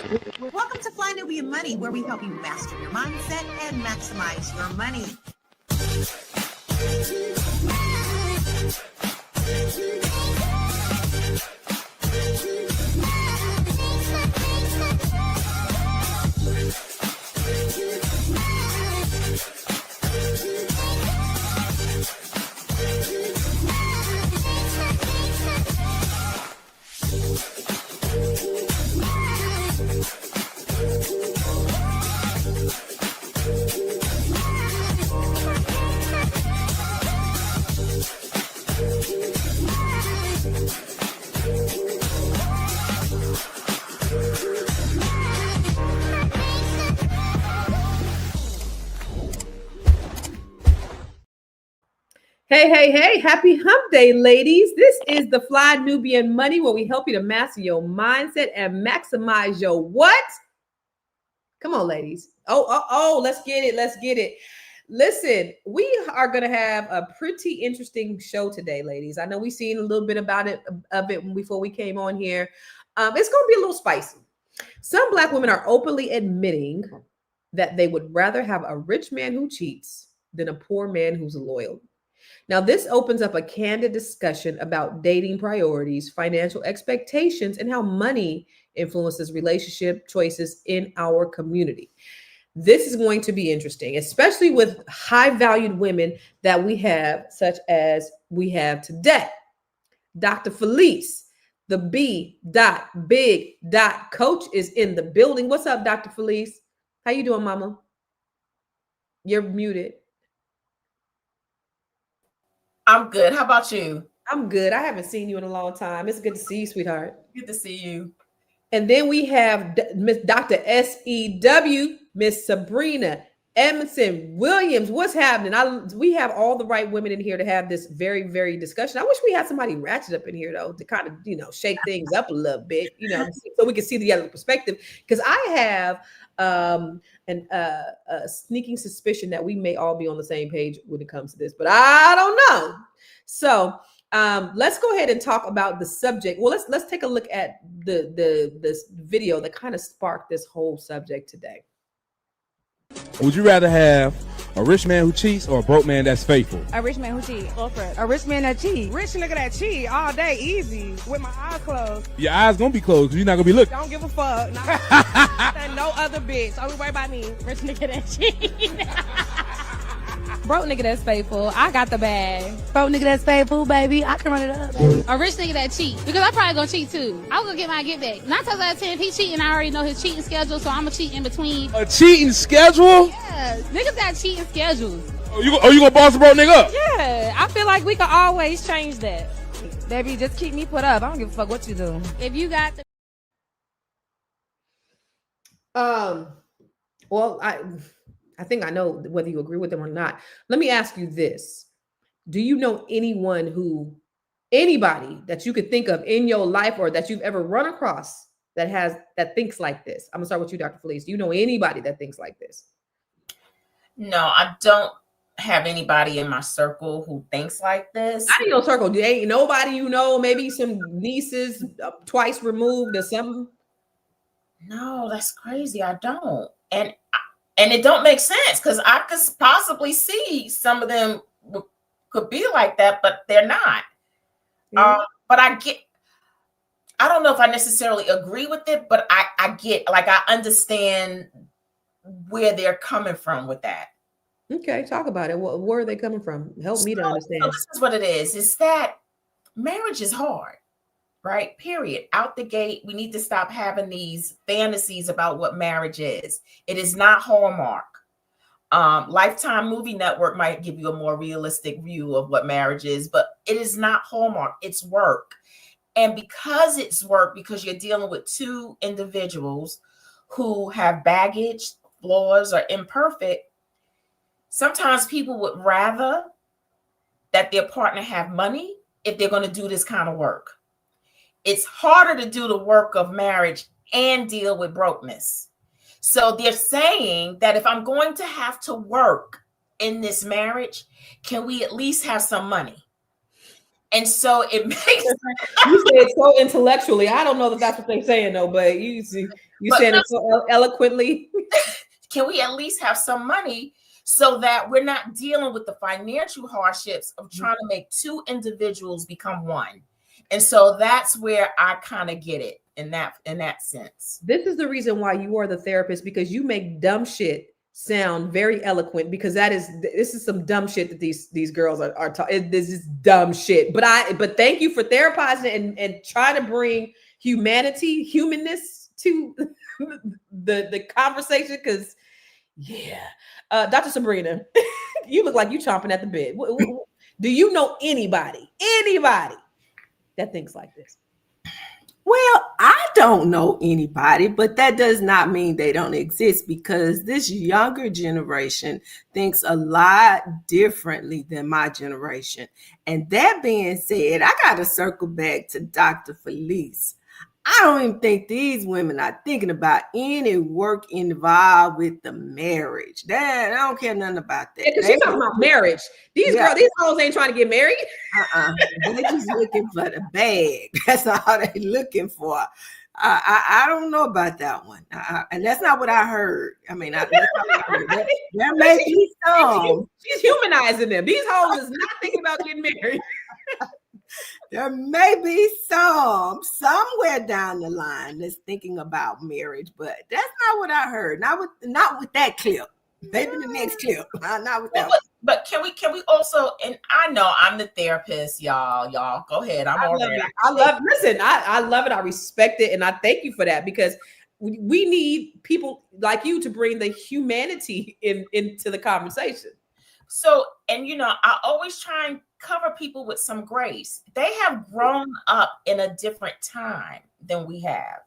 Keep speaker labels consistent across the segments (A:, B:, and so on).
A: Welcome to Fly Nubian Money, where we help you master your mindset and maximize your money.
B: Hey, happy hump day, ladies. This is the Fly Nubian Money, where we help you to master your mindset and maximize your what? Come on, ladies. Oh, let's get it. Listen, we are going to have a pretty interesting show today, ladies. I know we've seen a little bit of it before we came on here. It's going to be a little spicy. Some Black women are openly admitting that they would rather have a rich man who cheats than a poor man who's loyal. Now, this opens up a candid discussion about dating priorities, financial expectations, and how money influences relationship choices in our community. This is going to be interesting, especially with high-valued women that we have, such as we have today. Dr. Felice, the B.Big coach, is in the building. What's up, Dr. Felice? How you doing, mama? You're muted.
C: I'm good. How about you?
B: I'm good. I haven't seen you in a long time. It's good to see you, sweetheart.
C: Good to see you.
B: And then we have Miss Dr. SEW, Miss Sabrina Edmon-Williams. What's happening? We have all the right women in here to have this very, very discussion. I wish we had somebody ratchet up in here, though, to kind of, shake things up a little bit, so we can see the other perspective. Because I have a sneaking suspicion that we may all be on the same page when it comes to this, but I don't know. So let's go ahead and talk about the subject. Well, let's take a look at this video that kind of sparked this whole subject today.
D: Would you rather have a rich man who cheats or a broke man that's faithful?
E: A rich man who cheats. Go for it. A rich man that cheats. Rich nigga that cheat all day, easy, with my eyes closed.
D: Your eyes gonna be closed because you're not gonna be looking.
E: Don't give a fuck. No other bitch. Only worry about me. Rich nigga that cheat. Broke nigga that's faithful. I got the bag.
F: Broke nigga that's faithful, baby. I can run it up, baby.
G: A rich nigga that cheat. Because I'm probably gonna cheat too. I'm gonna get my get back. 9 times out of 10, if he cheating, I already know his cheating schedule, so I'm gonna cheat in between.
D: A cheating schedule?
G: Yeah. Niggas got cheating schedules.
D: Oh, you gonna boss a broke nigga up?
E: Yeah. I feel like we can always change that. Baby, just keep me put up. I don't give a fuck what you do.
G: If you got the
B: well, I think I know whether you agree with them or not. Let me ask you this. Do you know anybody that you could think of in your life or that you've ever run across that thinks like this? I'm gonna start with you, Dr. Felice. Do you know anybody that thinks like this?
C: No, I don't have anybody in my circle who thinks like this.
B: Not in your circle. Ain't nobody maybe some nieces twice removed or something?
C: No, that's crazy. I don't. And it don't make sense because I could possibly see some of them could be like that, but they're not.
B: Mm-hmm.
C: But I don't know if I necessarily agree with it, but I understand where they're coming from with that.
B: Okay, talk about it. Where are they coming from? Help me to understand.
C: So this is what it is that marriage is hard. Right? Period. Out the gate, we need to stop having these fantasies about what marriage is. It is not Hallmark. Lifetime Movie Network might give you a more realistic view of what marriage is, but it is not Hallmark. It's work. And because it's work, because you're dealing with two individuals who have baggage, flaws, or imperfect, sometimes people would rather that their partner have money if they're going to do this kind of work. It's harder to do the work of marriage and deal with brokenness. So they're saying that if I'm going to have to work in this marriage, can we at least have some money? And so it makes
B: you say it so intellectually. I don't know that that's what they're saying though, but you said it so eloquently.
C: Can we at least have some money so that we're not dealing with the financial hardships of trying to make two individuals become one? And so that's where I kind of get it in that sense.
B: This is the reason why you are the therapist, because you make dumb shit sound very eloquent, because this is some dumb shit that these girls are talking. This is dumb shit. But thank you for therapizing and trying to bring humanness to the conversation, because Dr. Sabrina, you look like you chomping at the bit. Do you know anybody that thinks like this?
H: Well, I don't know anybody, but that does not mean they don't exist, because this younger generation thinks a lot differently than my generation. And that being said, I got to circle back to Dr. Felice. I don't even think these women are thinking about any work involved with the marriage. I don't care nothing about that.
B: Yeah, because she's talking about marriage. These hoes ain't trying to get married.
H: They're just looking for the bag. That's all they're looking for. I don't know about that one. And that's not what I heard. I mean, that's not what I heard. There may be some.
B: She's humanizing them. These hoes is not thinking about getting married.
H: There may be some somewhere down the line that's thinking about marriage, but that's not what I heard. Not with that clip. Maybe the next clip. Not with that.
C: But can we also? And I know I'm the therapist, y'all. Go ahead. I love it.
B: I love it. I respect it, and I thank you for that, because we need people like you to bring the humanity into the conversation.
C: So, and I always try and cover people with some grace. They have grown up in a different time than we have.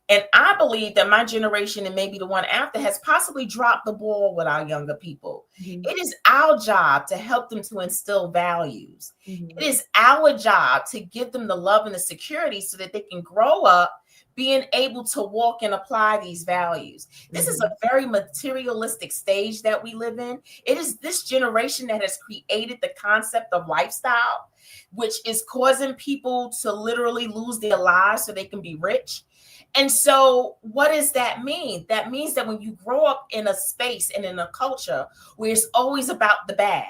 C: And I believe that my generation, and maybe the one after, has possibly dropped the ball with our younger people. Mm-hmm. It is our job to help them to instill values. Mm-hmm. It is our job to give them the love and the security so that they can grow up being able to walk and apply these values. This is a very materialistic stage that we live in. It is this generation that has created the concept of lifestyle, which is causing people to literally lose their lives so they can be rich. And so what does that mean? That means that when you grow up in a space and in a culture where it's always about the bag,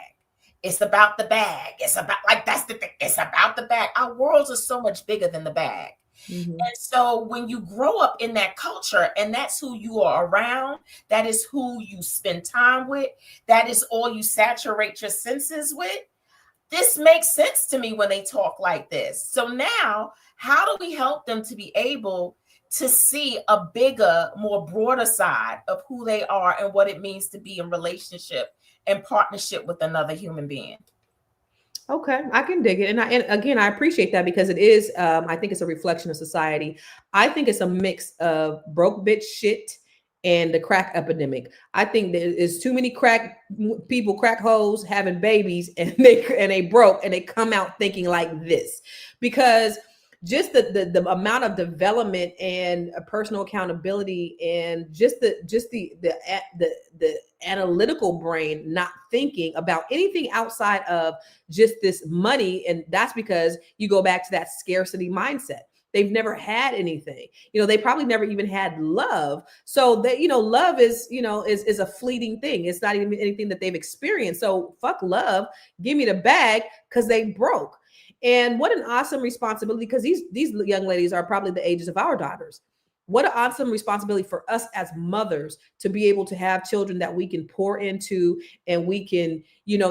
C: it's about the bag. It's about, like, that's the thing. It's about the bag. Our worlds are so much bigger than the bag. Mm-hmm. And so when you grow up in that culture and that's who you are around, that is who you spend time with, that is all you saturate your senses with, this makes sense to me when they talk like this. So now, how do we help them to be able to see a bigger, more broader side of who they are and what it means to be in relationship and partnership with another human being?
B: Okay, I can dig it. And again, I appreciate that, because it is, I think it's a reflection of society. I think it's a mix of broke bitch shit and the crack epidemic. I think there is too many crack hoes having babies, and they broke, and they come out thinking like this, because just the amount of development and personal accountability, and just the analytical brain not thinking about anything outside of just this money. And that's because you go back to that scarcity mindset. They've never had anything. They probably never even had love. So that, love is a fleeting thing. It's not even anything that they've experienced. So fuck love. Give me the bag, because they broke. And what an awesome responsibility, because these young ladies are probably the ages of our daughters. What an awesome responsibility for us as mothers to be able to have children that we can pour into, and we can,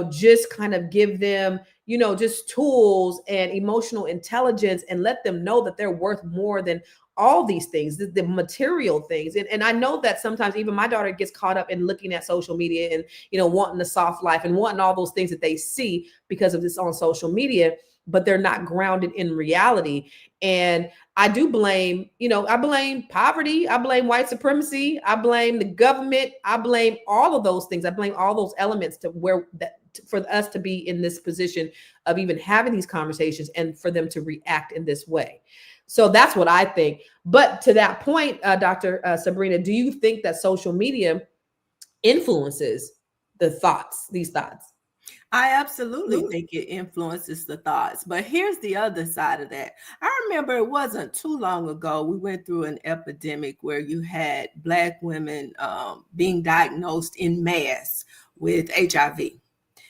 B: just kind of give them, just tools and emotional intelligence, and let them know that they're worth more than all these things, the material things. And I know that sometimes even my daughter gets caught up in looking at social media and, wanting the soft life and wanting all those things that they see because of this on social media, but they're not grounded in reality. And I do blame, I blame poverty. I blame white supremacy. I blame the government. I blame all of those things. I blame all those elements for us to be in this position of even having these conversations and for them to react in this way. So that's what I think. But to that point, Dr. Sabrina, do you think that social media influences these thoughts?
H: I absolutely think it influences the thoughts. But here's the other side of that. I remember it wasn't too long ago, we went through an epidemic where you had Black women being diagnosed in mass with HIV.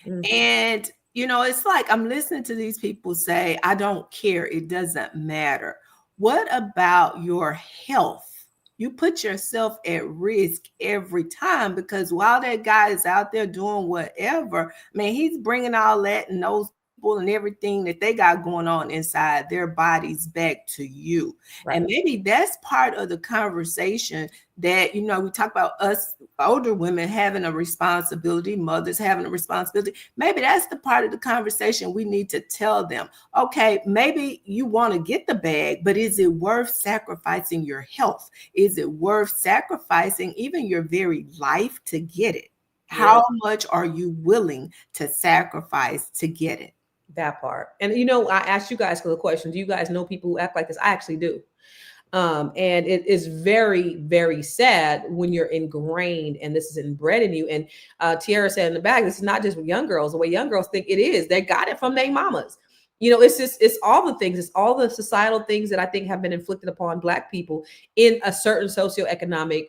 H: And, it's like I'm listening to these people say, I don't care. It doesn't matter. What about your health? You put yourself at risk every time, because while that guy is out there doing whatever, he's bringing all that and those people and everything that they got going on inside their bodies back to you. Right. And maybe that's part of the conversation that, we talk about us older women having a responsibility, mothers having a responsibility. Maybe that's the part of the conversation we need to tell them. Okay, maybe you want to get the bag, but is it worth sacrificing your health? Is it worth sacrificing even your very life to get it? Yeah. How much are you willing to sacrifice to get it?
B: That part. And, I asked you guys the question, do you guys know people who act like this? I actually do. And it is very, very sad when you're ingrained and this is inbred in you. And Tiara said in the back, this is not just young girls, the way young girls think it is. They got it from their mamas. It's all the things, it's all the societal things that I think have been inflicted upon Black people in a certain socioeconomic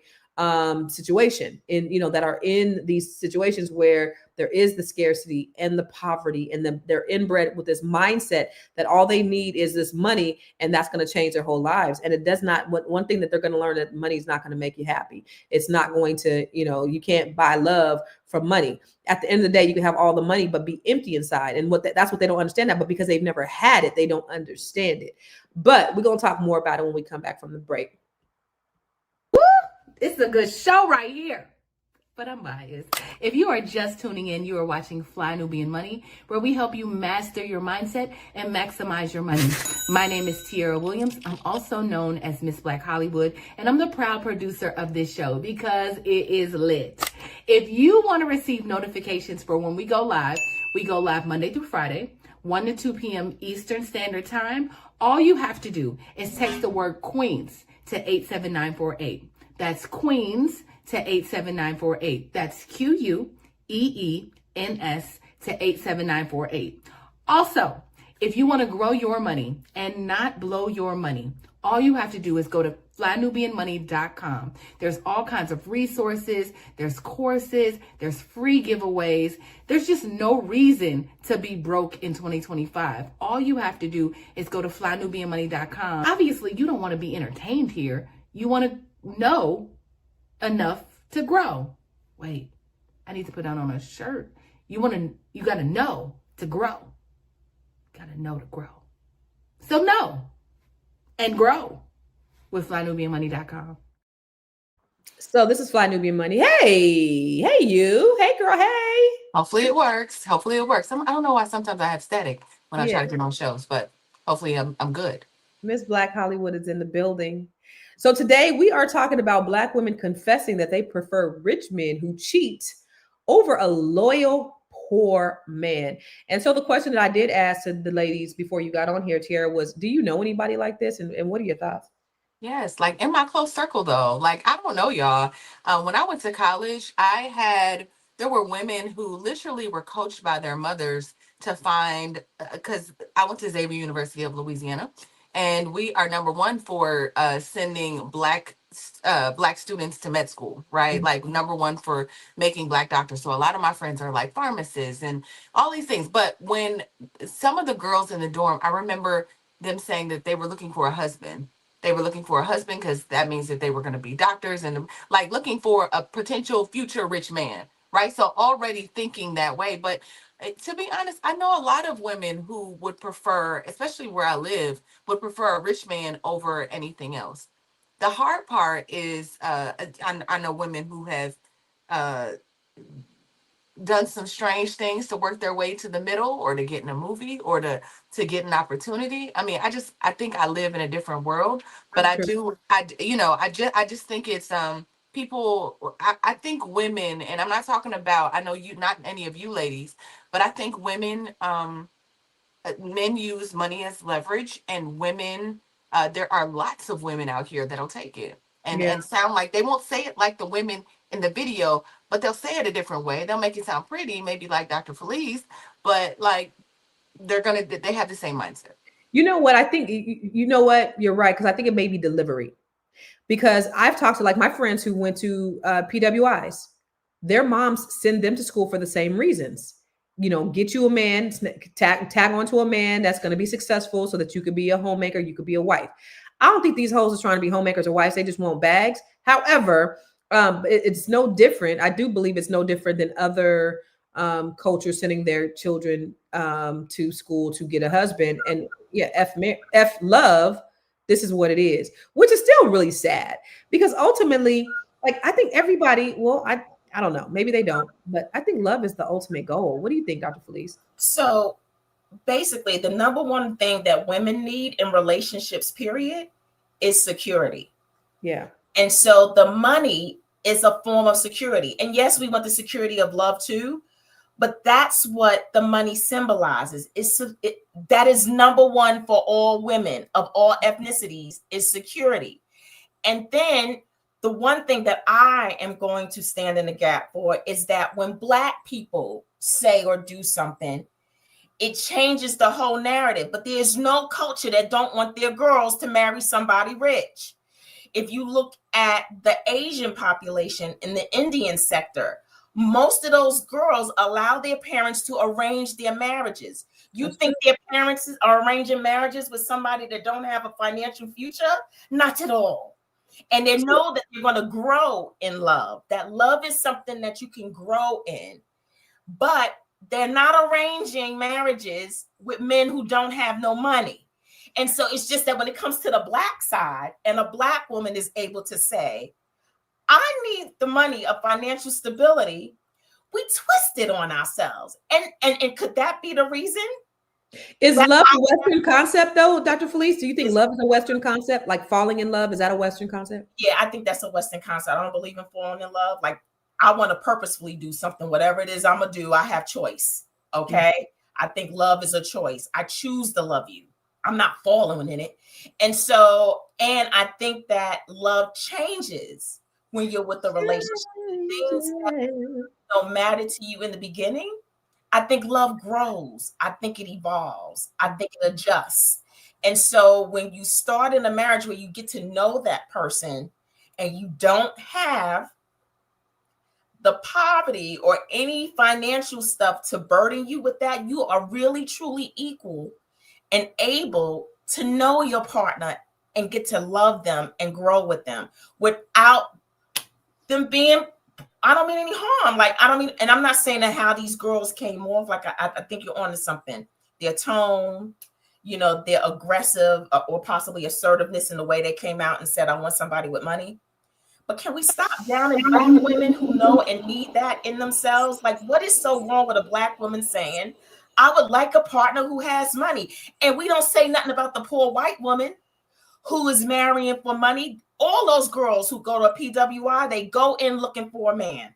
B: situation, that are in these situations where there is the scarcity and the poverty, and they're inbred with this mindset that all they need is this money, and that's going to change their whole lives. And it does not. One thing that they're going to learn, that money is not going to make you happy. It's not going to, you can't buy love from money. At the end of the day, you can have all the money but be empty inside, and that's what they don't understand that. But because they've never had it, they don't understand it. But we're going to talk more about it when we come back from the break.
I: It's a good show right here, but I'm biased. If you are just tuning in, you are watching Fly Nubian Money, where we help you master your mindset and maximize your money. My name is Edmon-Williams. I'm also known as Miss Black Hollywood, and I'm the proud producer of this show because it is lit. If you want to receive notifications for when we go live Monday through Friday, 1 to 2 p.m. Eastern Standard Time. All you have to do is text the word Queens to 87948. That's Queens to 87948. That's QUEENS to 87948. Also, if you want to grow your money and not blow your money, all you have to do is go to flynubianmoney.com. There's all kinds of resources, there's courses, there's free giveaways. There's just no reason to be broke in 2025. All you have to do is go to flynubianmoney.com. Obviously, you don't want to be entertained here. You want to know enough to grow. Wait, I need to put that on a shirt. You got to know to grow. Got to know to grow. So know and grow with flynubianmoney.com.
B: So this is Fly Nubian Money. Hey you. Hey girl, hey.
C: Hopefully it works. I don't know why sometimes I have static when I try to get on shows, but hopefully I'm good.
B: Miss Black Hollywood is in the building. So today we are talking about Black women confessing that they prefer rich men who cheat over a loyal, poor man. And so the question that I did ask to the ladies before you got on here, Tiara, was, do you know anybody like this? And what are your thoughts?
C: Yes, like in my close circle though, like I don't know y'all. When I went to college, there were women who literally were coached by their mothers to find, because I went to Xavier University of Louisiana. And we are number one for sending Black students to med school, right? Mm-hmm. Like number one for making Black doctors. So a lot of my friends are like pharmacists and all these things. But when some of the girls in the dorm, I remember them saying that they were looking for a husband. They were looking for a husband because that means that they were going to be doctors and like looking for a potential future rich man, right? So already thinking that way. But to be honest, I know a lot of women who would prefer, especially where I live, would prefer a rich man over anything else. The hard part is, I know women who have done some strange things to work their way to the middle or to get in a movie or to get an opportunity. I mean, I think I live in a different world, but I just think it's, people, I think women, and I'm not talking about, I know you, not any of you ladies, but I think women, men use money as leverage, and women, there are lots of women out here that'll take it and sound like, they won't say it like the women in the video, but they'll say it a different way. They'll make it sound pretty, maybe like Dr. Felice, but like they have the same mindset.
B: You know what? I think, you know what? You're right. Because I think it may be delivery. Because I've talked to like my friends who went to PWIs. Their moms send them to school for the same reasons. You know, get you a man, tag onto a man that's going to be successful so that you could be a homemaker, you could be a wife. I don't think these hoes are trying to be homemakers or wives. They just want bags. However, it's no different. I do believe it's no different than other cultures sending their children to school to get a husband. And yeah, F love, this is what it is, which is still really sad because ultimately, like, I think everybody, well, I don't know, maybe they don't, but I think love is the ultimate goal. What do you think, Dr. Felice?
C: So basically, the number one thing that women need in relationships, period, is security.
B: Yeah.
C: And so the money is a form of security. And yes, we want the security of love too, but that's what the money symbolizes. That is number one for all women of all ethnicities is security. And then the one thing that I am going to stand in the gap for is that when Black people say or do something, it changes the whole narrative. But there's no culture that don't want their girls to marry somebody rich. If you look at the Asian population in the Indian sector, most of those girls allow their parents to arrange their marriages. You think their parents are arranging marriages with somebody that don't have a financial future? Not at all. And they know that you're going to grow in love. That love is something that you can grow in. But they're not arranging marriages with men who don't have no money. And so it's just that when it comes to the Black side and a Black woman is able to say, I need the money of financial stability, we twist it on ourselves. And could that be the reason?
B: Is love a Western concept though, Dr. Felice? Do you think love is a Western concept? Like falling in love, is that a Western concept?
C: Yeah, I think that's a Western concept. I don't believe in falling in love. Like I want to purposefully do something, whatever it is I'm gonna do, I have choice. Okay. I think love is a choice. I choose to love you. I'm not falling in it. And I think that love changes when you're with the relationship. Things that don't matter to you in the beginning, I think love grows. I think it evolves. I think it adjusts. And so when you start in a marriage where you get to know that person and you don't have the poverty or any financial stuff to burden you with that, you are really truly equal and able to know your partner and get to love them and grow with them without them being, I don't mean any harm. Like, I don't mean, and I'm not saying that how these girls came off. Like, I think you're onto something. Their tone, their aggressive or possibly assertiveness in the way they came out and said, I want somebody with money. But can we stop down and bring women who know and need that in themselves? Like, what is so wrong with a Black woman saying, I would like a partner who has money? And we don't say nothing about the poor white woman who is marrying for money. All those girls who go to a PWI, they go in looking for a man.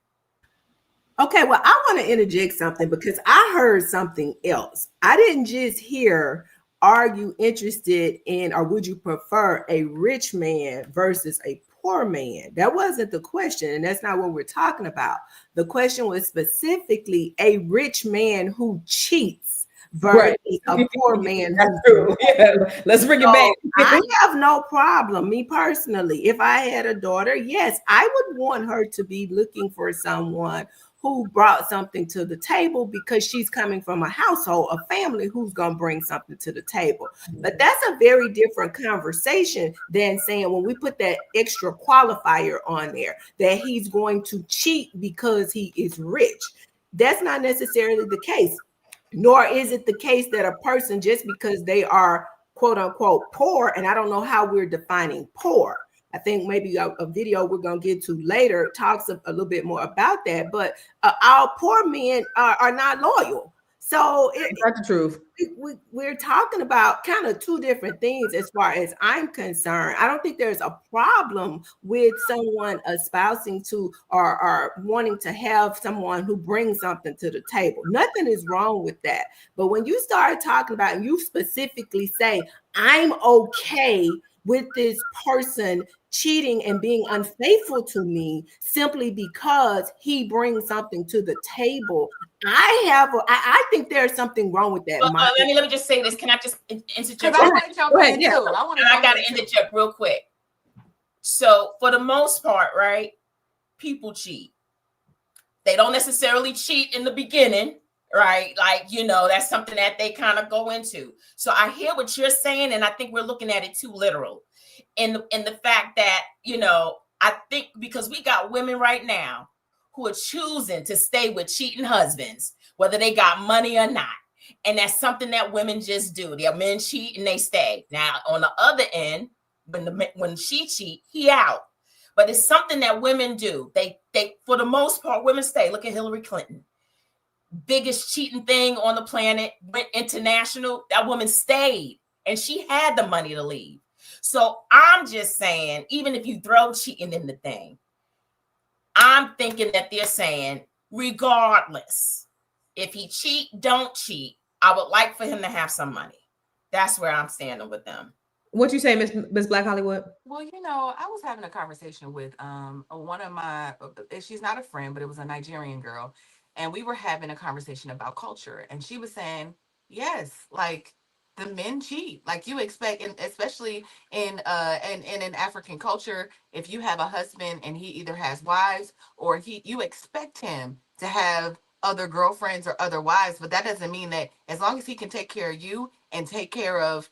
H: Okay, well, I want to interject something because I heard something else. I didn't just hear, are you interested in, or would you prefer a rich man versus a poor man? That wasn't the question, and that's not what we're talking about. The question was specifically a rich man who cheats versus a poor man.
B: That's true. Yeah. Let's bring it back.
H: I have no problem, me personally. If I had a daughter, yes, I would want her to be looking for someone who brought something to the table because she's coming from a household, a family who's going to bring something to the table. But that's a very different conversation than saying when we put that extra qualifier on there that he's going to cheat because he is rich. That's not necessarily the case. Nor is it the case that a person, just because they are quote unquote poor, and I don't know how we're defining poor. I think maybe a video we're going to get to later talks a little bit more about that. But our poor men are not loyal. So
B: that's the truth.
H: We're talking about kind of two different things as far as I'm concerned. I don't think there's a problem with someone espousing to or wanting to have someone who brings something to the table. Nothing is wrong with that. But when you start talking about, and you specifically say, I'm okay with this person cheating and being unfaithful to me simply because he brings something to the table. I think there's something wrong with that.
C: Let me just say this. Can I just interject?
I: I want to jump in too.
C: I got to interject real quick. So for the most part, right, people cheat. They don't necessarily cheat in the beginning, right? Like, that's something that they kind of go into. So I hear what you're saying, and I think we're looking at it too literal. In the fact that, I think because we got women right now who are choosing to stay with cheating husbands, whether they got money or not. And that's something that women just do. Their men cheat and they stay. Now, on the other end, when she cheat, he out. But it's something that women do. They for the most part, women stay. Look at Hillary Clinton. Biggest cheating thing on the planet, went international. That woman stayed and she had the money to leave. So I'm just saying, even if you throw cheating in the thing, I'm thinking that they're saying, regardless, if he cheat, don't cheat, I would like for him to have some money. That's where I'm standing with them.
B: What you say, Miss Black Hollywood?
I: Well, I was having a conversation with one of my, she's not a friend, but it was a Nigerian girl. And we were having a conversation about culture. And she was saying, yes, like the men cheat. Like you expect, and especially in an African culture, if you have a husband and he either has wives or you expect him to have other girlfriends or other wives. But that doesn't mean that as long as he can take care of you and take care of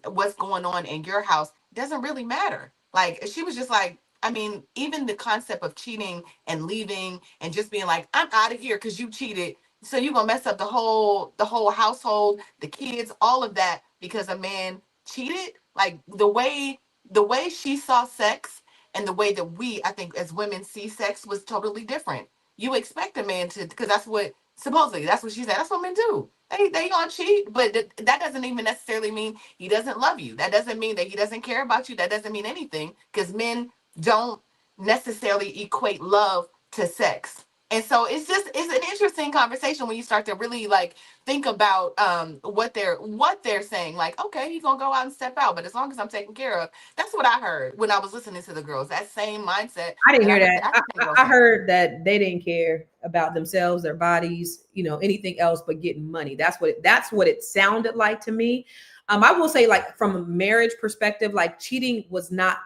I: what's going on in your house, doesn't really matter. Like she was just like, I mean, even the concept of cheating and leaving and just being like, I'm out of here because you cheated. So you're gonna mess up the whole household, the kids, all of that because a man cheated. Like the way she saw sex and the way that we, I think, as women see sex was totally different. You expect a man to, because that's what supposedly that's what she said. That's what men do. They gonna cheat, but that doesn't even necessarily mean he doesn't love you. That doesn't mean that he doesn't care about you. That doesn't mean anything because men don't necessarily equate love to sex. And so it's an interesting conversation when you start to really like think about what they're saying. Like, okay, he's gonna go out and step out, but as long as I'm taken care of, that's what I heard when I was listening to the girls. That same mindset.
B: I didn't hear that. I heard that they didn't care about themselves, their bodies, anything else but getting money. That's what it sounded like to me. I will say, like from a marriage perspective, like cheating was not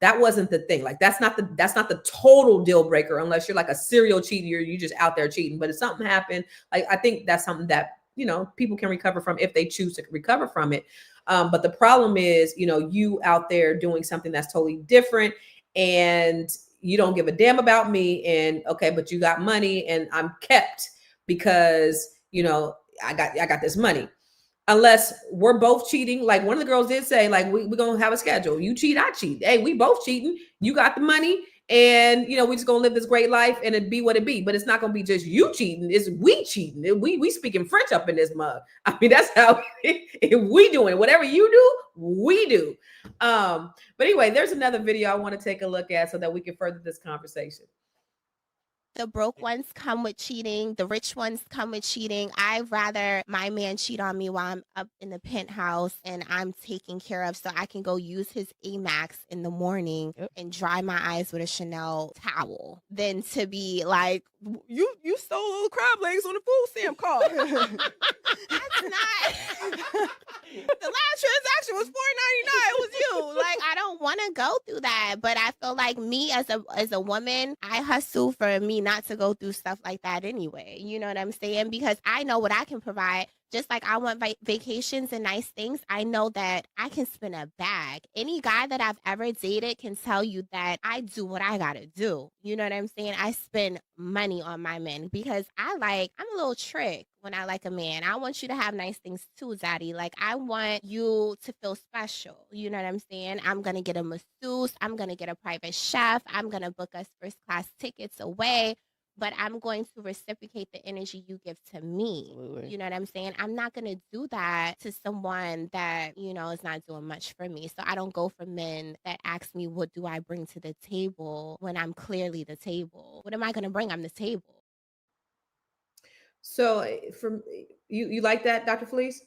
B: that wasn't the thing. Like that's not the total deal breaker unless you're like a serial cheater, you just out there cheating. But if something happened, like I think that's something that people can recover from if they choose to recover from it. But the problem is, you out there doing something that's totally different and you don't give a damn about me. And okay, but you got money and I'm kept because I got this money. Unless we're both cheating. Like one of the girls did say, like, we're going to have a schedule. You cheat, I cheat. Hey, we both cheating. You got the money and, we just going to live this great life and it be what it be. But it's not going to be just you cheating. It's we cheating. We speaking French up in this mug. I mean, that's how we doing it. Whatever you do, we do. But anyway, there's another video I want to take a look at so that we can further this conversation.
J: The broke ones come with cheating. The rich ones come with cheating. I'd rather my man cheat on me while I'm up in the penthouse and I'm taken care of so I can go use his Amex in the morning and dry my eyes with a Chanel towel than to be like, you stole little crab legs on the food stamp card. That's not. The last transaction was $4.99. It was you. Like, I don't want to go through that. But I feel like me as a woman, I hustle for me not to go through stuff like that anyway. You know what I'm saying? Because I know what I can provide. Just like I want vacations and nice things, I know that I can spend a bag. Any guy that I've ever dated can tell you that I do what I gotta do. You know what I'm saying? I spend money on my men because I'm a little trick when I like a man. I want you to have nice things too, Zaddy. Like I want you to feel special. You know what I'm saying? I'm gonna get a masseuse. I'm gonna get a private chef. I'm gonna book us first class tickets away. But I'm going to reciprocate the energy you give to me. Absolutely. You know what I'm saying? I'm not going to do that to someone that, is not doing much for me. So I don't go for men that ask me, what do I bring to the table when I'm clearly the table? What am I going to bring? I'm the table.
B: So from you like that, Dr. Felice?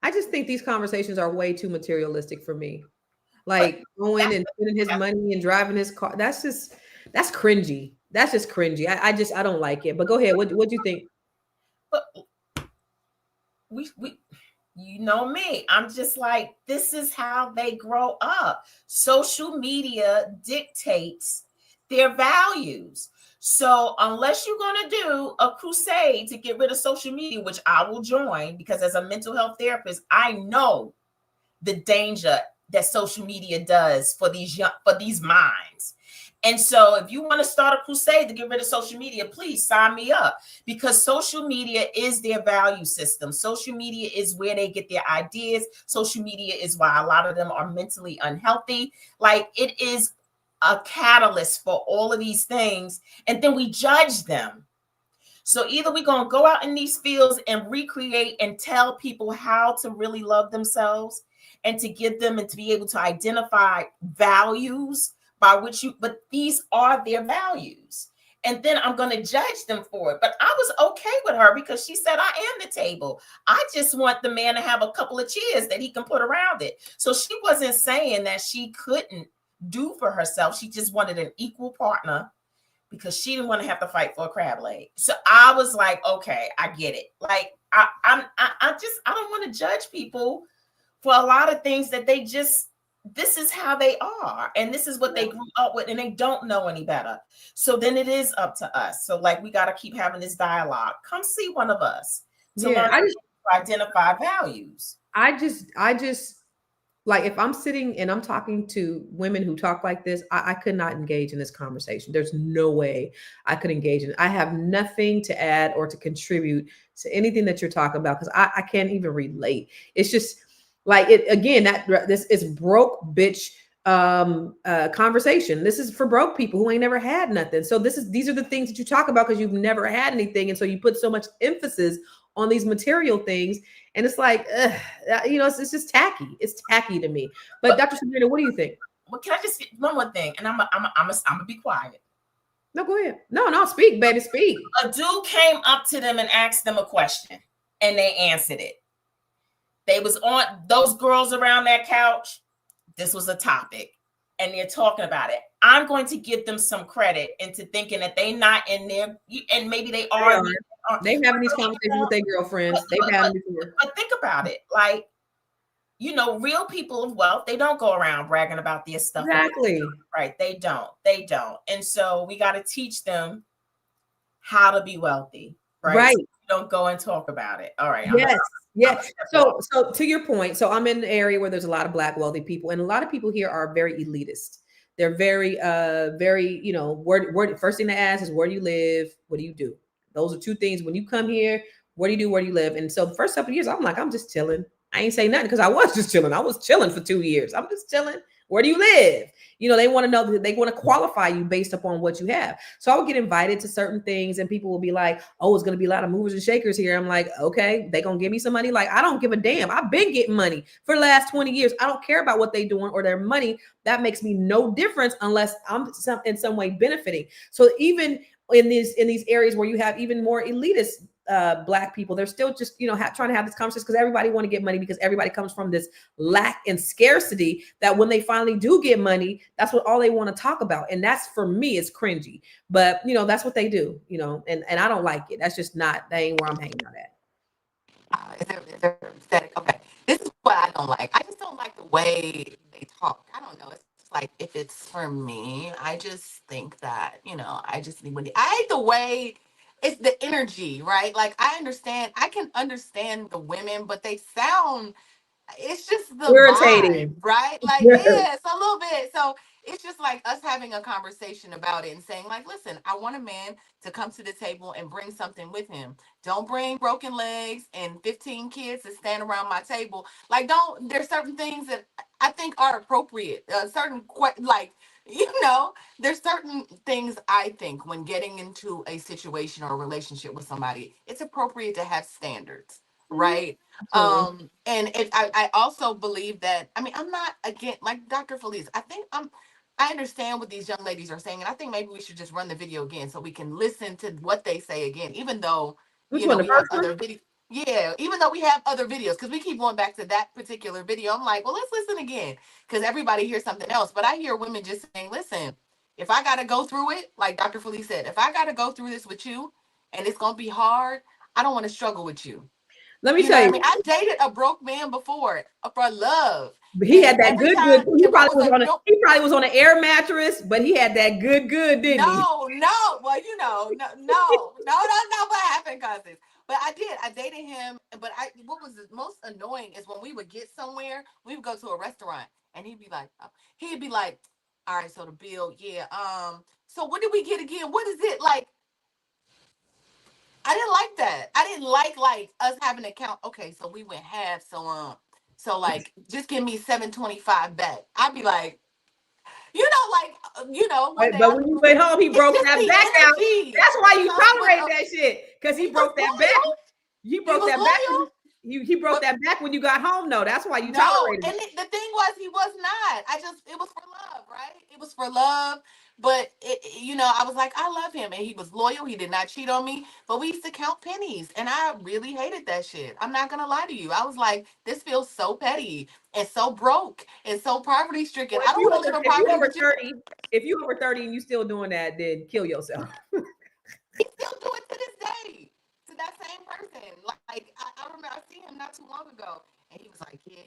B: I just think these conversations are way too materialistic for me. Like going and spending his money and driving his car. That's cringy. That's just cringy. I don't like it. But go ahead. What do you think?
C: But we you know me, I'm just like, this is how they grow up. Social media dictates their values. So unless you're going to do a crusade to get rid of social media, which I will join, because as a mental health therapist, I know the danger that social media does for these minds. And so if you want to start a crusade to get rid of social media, please sign me up, because social media is their value system. Social media is where they get their ideas. Social media is why a lot of them are mentally unhealthy. Like, it is a catalyst for all of these things. And then we judge them. So either we're going to go out in these fields and recreate and tell people how to really love themselves and to give them and to be able to identify values by which but these are their values. And then I'm going to judge them for it. But I was okay with her because she said, I am the table. I just want the man to have a couple of chairs that he can put around it. So she wasn't saying that she couldn't do for herself. She just wanted an equal partner because she didn't want to have to fight for a crab leg. So I was like, okay, I get it. Like, I don't want to judge people for a lot of things that this is how they are. And this is what they grew up with, and they don't know any better. So then it is up to us. So like, we got to keep having this dialogue. Come see one of us to learn to identify values.
B: I just like, if I'm sitting and I'm talking to women who talk like this, I could not engage in this conversation. There's no way I could engage in it. I have nothing to add or to contribute to anything that you're talking about, because I can't even relate. It's just like, it again, this is broke bitch conversation. This is for broke people who ain't never had nothing. So these are the things that you talk about because you've never had anything. And so you put so much emphasis on these material things. And it's like, it's just tacky. It's tacky to me. But Dr. Sabrina, what do you think?
C: Well, can I just one more thing? And I'm gonna be quiet.
B: No, go ahead. No, speak, baby, speak.
C: A dude came up to them and asked them a question, and they answered it. They was on those girls around that couch. This was a topic, and they're talking about it. I'm going to give them some credit into thinking that they not in there, and maybe they are.
B: They're having these conversations with their girlfriends. But
C: think about it. Like, real people of wealth, they don't go around bragging about their stuff.
B: Exactly.
C: Right. They don't. And so we got to teach them how to be wealthy. Right. So don't go and talk about it. All right.
B: Yes. So to your point, so I'm in an area where there's a lot of Black wealthy people, and a lot of people here are very elitist. They're very, first thing they ask is, where do you live? What do you do? Those are two things. When you come here, what do you do? Where do you live? And so the first couple of years, I'm like, I'm just chilling. I ain't say nothing because I was just chilling. I was chilling for 2 years. I'm just chilling. Where do you live? They want to know that they want to qualify you based upon what you have. So I would get invited to certain things, and people will be like, oh, it's going to be a lot of movers and shakers here. I'm like, okay, they going to give me some money. Like, I don't give a damn. I've been getting money for the last 20 years. I don't care about what they doing or their money. That makes me no difference unless I'm in some way benefiting. So even in these areas where you have even more elitist Black people, they're still just trying to have this conversation because everybody want to get money, because everybody comes from this lack and scarcity that when they finally do get money, that's what all they want to talk about. And that's, for me, is cringy. But that's what they do, and I don't like it. That's just not, that ain't where I'm hanging out at.
I: Okay, this is what I don't like. I just don't like the way they talk. I don't know. It's like, if it's for me, I just think that, I just need money. I hate the way it's the energy, right? Like, I can understand the women, but they sound, it's just the
B: irritating,
I: vibe, right? Like, yes, a little bit. So it's just like us having a conversation about it and saying, like, listen, I want a man to come to the table and bring something with him. Don't bring broken legs and 15 kids to stand around my table. Like, there's certain things that I think are appropriate. There's certain things I think when getting into a situation or a relationship with somebody, it's appropriate to have standards, right? And I also believe that, I'm not, again, like Dr. Felice, I understand what these young ladies are saying, and I think maybe we should just run the video again so we can listen to what they say again, even though, we have other videos. Yeah, even though we have other videos, because we keep going back to that particular video. I'm like, well, let's listen again, because everybody hears something else. But I hear women just saying, listen, if I got to go through it, like Dr. Felice said, if I got to go through this with you and it's going to be hard, I don't want to struggle with you.
B: Let me
I: You
B: tell
I: know
B: you.
I: what I mean? I dated a broke man before for love.
B: But he had that
I: every
B: good.
I: time
B: He
I: it
B: probably
I: was
B: was
I: a
B: on a
I: no-
B: he probably was on an air mattress, but he had that good, didn't he?
I: No. Well, you know, no, what happened, Constance. But I dated him. But what was the most annoying is when we would get somewhere, we would go to a restaurant, and he'd be like, all right, so the bill, yeah. So what did we get again? What is it like? I didn't like that. I didn't like us having to count. Okay, so we went half. So like, just give me $7.25 back. I'd be like, one day.
B: But when you went home, he broke that back out. That's why you tolerated that shit, because he broke that back. He broke that back. He broke that back when you got home. No, that's why you tolerated.
I: And the thing was, he was not. It was for love, right? It was for love. But I was like, I love him, and he was loyal. He did not cheat on me. But we used to count pennies, and I really hated that shit. I'm not gonna lie to you. I was like, this feels so petty and so broke and so poverty stricken.
B: Well,
I: I don't want to live in poverty.
B: If you over 30 and you still doing that, then kill yourself.
I: He still do it to this day to that same person. Like I remember I seen him not too long ago, and he was like, yeah,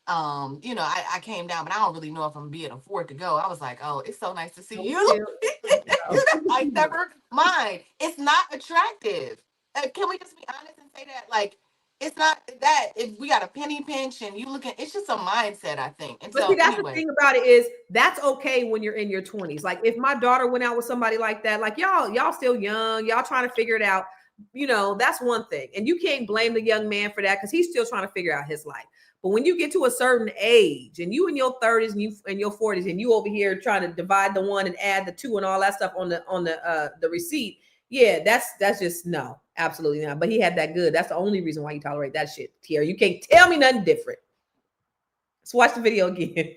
I: I came down, but I don't really know if I'm being afford to go. I was like, oh, it's so nice to see you. I never mind. It's not attractive. Can we just be honest and say that? Like, it's not that. If we got a penny pinch and you looking, it's just a mindset, I think. And
B: but
I: so,
B: see, that's the thing about it is that's okay when you're in your 20s. Like, if my daughter went out with somebody like that, like y'all still young, y'all trying to figure it out. That's one thing, and you can't blame the young man for that because he's still trying to figure out his life. But when you get to a certain age and you in your 30s and you in your 40s and you over here trying to divide the one and add the two and all that stuff on the receipt, yeah, that's just no, absolutely not. But he had that good. That's the only reason why you tolerate that shit, Tiara. You can't tell me nothing different. Let's watch the video again.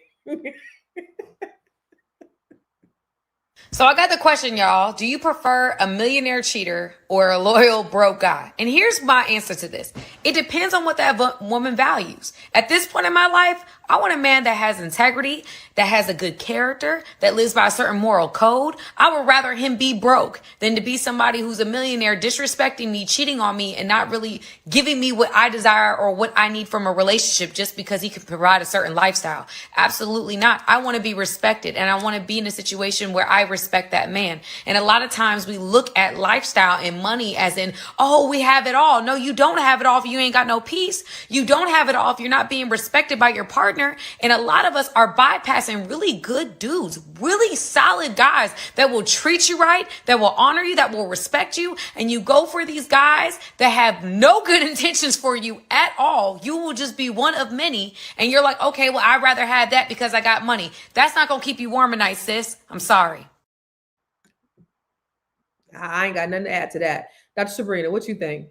K: So I got the question, y'all. Do you prefer a millionaire cheater or a loyal broke guy? And here's my answer to this. It depends on what that woman values. At this point in my life, I want a man that has integrity, that has a good character, that lives by a certain moral code. I would rather him be broke than to be somebody who's a millionaire, disrespecting me, cheating on me, and not really giving me what I desire or what I need from a relationship just because he can provide a certain lifestyle. Absolutely not. I want to be respected, and I want to be in a situation where I respect that man. And a lot of times we look at lifestyle and money as in, oh, we have it all. No, you don't have it all if you ain't got no peace. You don't have it all if you're not being respected by your partner. And a lot of us are bypassing really good dudes, really solid guys that will treat you right, that will honor you, that will respect you. And you go for these guys that have no good intentions for you at all. You will just be one of many. And you're like, okay, well, I'd rather have that because I got money. That's not going to keep you warm at night, sis. I'm sorry.
B: I ain't got nothing to add to that. Dr. Sabrina, what you think?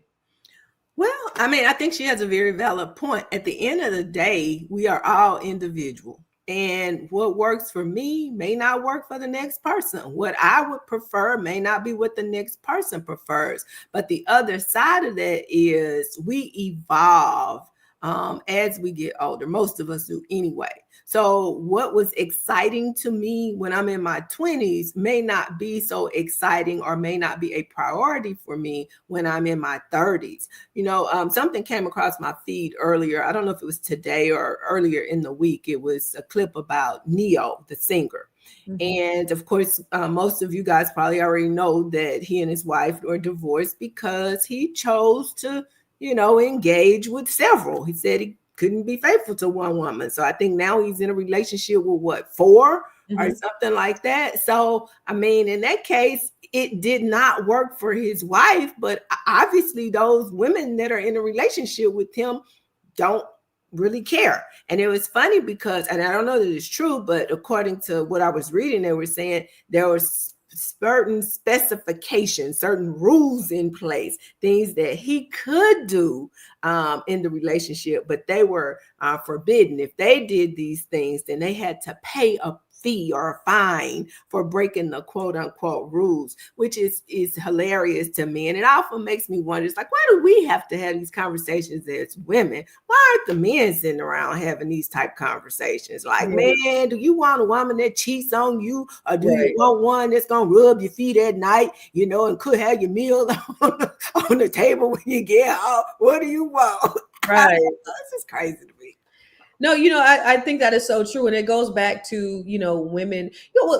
H: Well, I mean, I think she has a very valid point. At the end of the day, we are all individual. And what works for me may not work for the next person. What I would prefer may not be what the next person prefers. But the other side of that is we evolve as we get older. Most of us do anyway. So what was exciting to me when I'm in my 20s may not be so exciting or may not be a priority for me when I'm in my 30s. Something came across my feed earlier. I don't know if it was today or earlier in the week. It was a clip about Neo, the singer. Mm-hmm. And of course, most of you guys probably already know that he and his wife were divorced because he chose to, engage with several. He said he couldn't be faithful to one woman. So I think now he's in a relationship with 4 mm-hmm. or something like that. So, I mean, in that case, it did not work for his wife, but obviously those women that are in a relationship with him don't really care. And it was funny because, and I don't know that it's true, but according to what I was reading, they were saying there was certain specifications, certain rules in place, things that he could do in the relationship, but they were forbidden. If they did these things, then they had to pay a fee or a fine for breaking the quote unquote rules, which is hilarious to me. And it often makes me wonder, it's like, why do we have to have these conversations as women? Why aren't the men sitting around having these type conversations? Like, man, do you want a woman that cheats on you, or do you want one that's gonna rub your feet at night, you know, and could have your meal on the table when you get home? What do you want?
B: Right.
H: This is crazy to me.
B: No, I think that is so true. And it goes back to, women,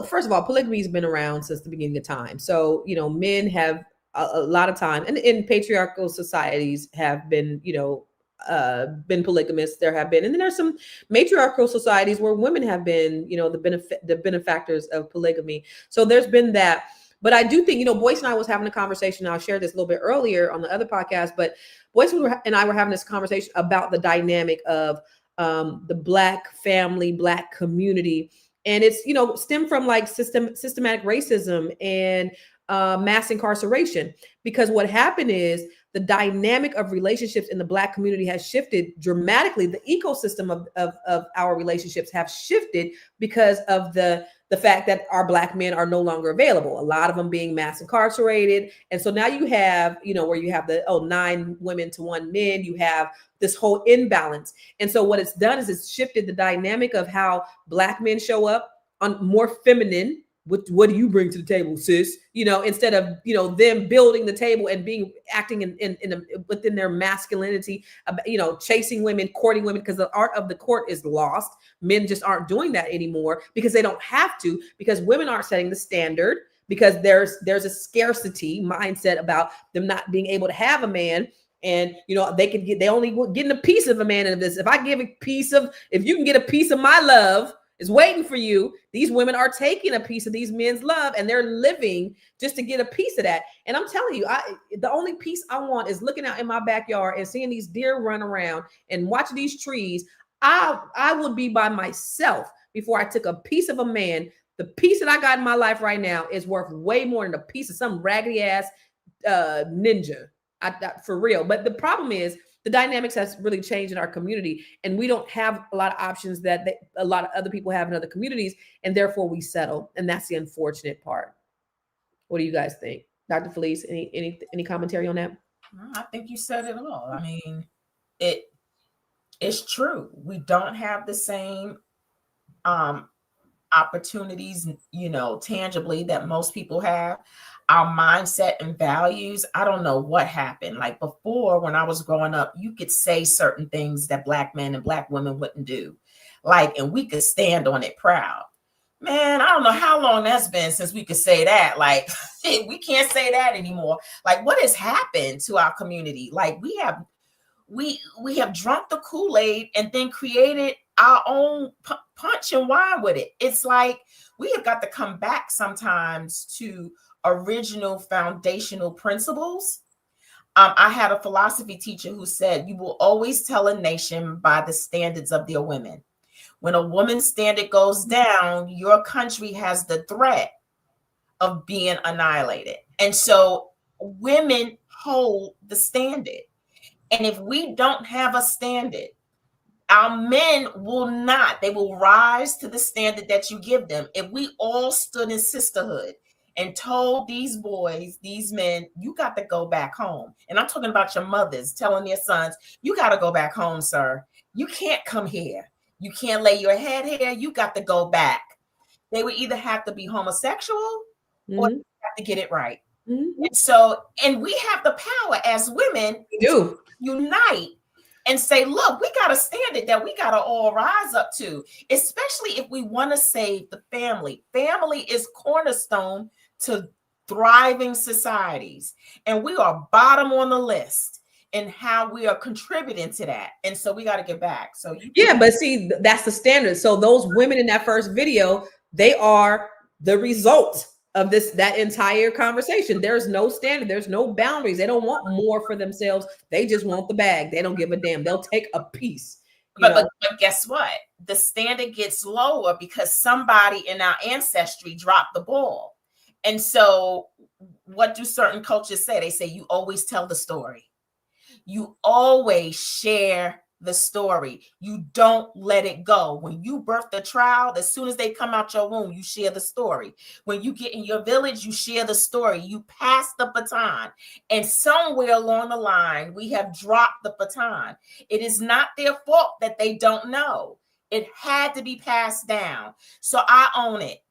B: first of all, polygamy has been around since the beginning of time. So, men have a lot of time, and in patriarchal societies have been, been polygamous. There have been, and then there's some matriarchal societies where women have been, the benefactors of polygamy. So there's been that. But I do think, Boyce and I was having a conversation. I'll share this a little bit earlier on the other podcast, but Boyce and I were having this conversation about the dynamic of the Black family, Black community. And it's, stemmed from like systematic racism and mass incarceration. Because what happened is the dynamic of relationships in the Black community has shifted dramatically. The ecosystem of our relationships have shifted because of the fact that our Black men are no longer available, a lot of them being mass incarcerated. And so now you have, where you have the 9 women to 1 man, you have this whole imbalance. And so what it's done is it's shifted the dynamic of how Black men show up on more feminine. What do you bring to the table, sis? Instead of, them building the table and acting within their masculinity, chasing women, courting women, because the art of the court is lost. Men just aren't doing that anymore because they don't have to, because women aren't setting the standard, because there's a scarcity mindset about them not being able to have a man. And, they only getting a piece of a man in this. If you can get a piece of my love, is waiting for you. These women are taking a piece of these men's love, and they're living just to get a piece of that. And I'm telling you, the only piece I want is looking out in my backyard and seeing these deer run around and watching these trees. I would be by myself before I took a piece of a man. The piece that I got in my life right now is worth way more than a piece of some raggedy ass ninja. For real. But the problem is, the dynamics has really changed in our community, and we don't have a lot of options that a lot of other people have in other communities, and therefore we settle. And that's the unfortunate part. What do you guys think? Dr. Felice, any commentary on that?
C: I think you said it all. I mean, it's true. We don't have the same opportunities, tangibly that most people have. Our mindset and values, I don't know what happened. Like before, when I was growing up, you could say certain things that Black men and Black women wouldn't do. And we could stand on it proud. Man, I don't know how long that's been since we could say that. We can't say that anymore. What has happened to our community? We have drunk the Kool-Aid and then created our own punch and wine with it. It's like we have got to come back sometimes to original foundational principles. I had a philosophy teacher who said, you will always tell a nation by the standards of their women. When a woman's standard goes down, your country has the threat of being annihilated. And so women hold the standard. And if we don't have a standard, our men will not. They will rise to the standard that you give them. If we all stood in sisterhood and told these boys, these men, you got to go back home. And I'm talking about your mothers telling their sons, you got to go back home, sir. You can't come here. You can't lay your head here. You got to go back. They would either have to be homosexual or have to get it right. And we have the power as women to unite and say, look, we got a standard that we got to all rise up to, especially if we want to save the family. Family is cornerstone to thriving societies. And we are bottom on the list in how we are contributing to that. And so we got to get back. So
B: but see, that's the standard. So those women in that first video, they are the result of that entire conversation. There's no standard. There's no boundaries. They don't want more for themselves. They just want the bag. They don't give a damn. They'll take a piece.
C: But guess what? The standard gets lower because somebody in our ancestry dropped the ball. And so what do certain cultures say? They say, you always tell the story. You always share the story. You don't let it go. When you birth the child, as soon as they come out your womb, you share the story. When you get in your village, you share the story. You pass the baton. And somewhere along the line, we have dropped the baton. It is not their fault that they don't know. It had to be passed down. So I own it.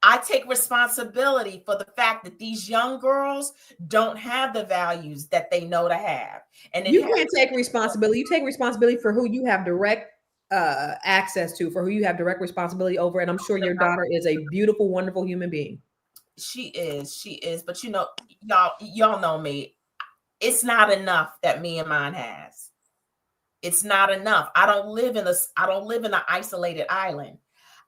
C: I take responsibility for the fact that these young girls don't have the values that they know to have. And
B: you can't take responsibility. You take responsibility for who you have direct access to, for who you have direct responsibility over. And I'm sure your daughter is a beautiful, wonderful human being.
C: She is. But you know, y'all know me. It's not enough that me and mine has. It's not enough. I don't live in an isolated island.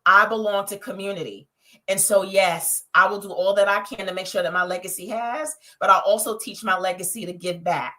C: I belong to community. And so, yes, I will do all that I can to make sure that my legacy has, but I'll also teach my legacy to give back.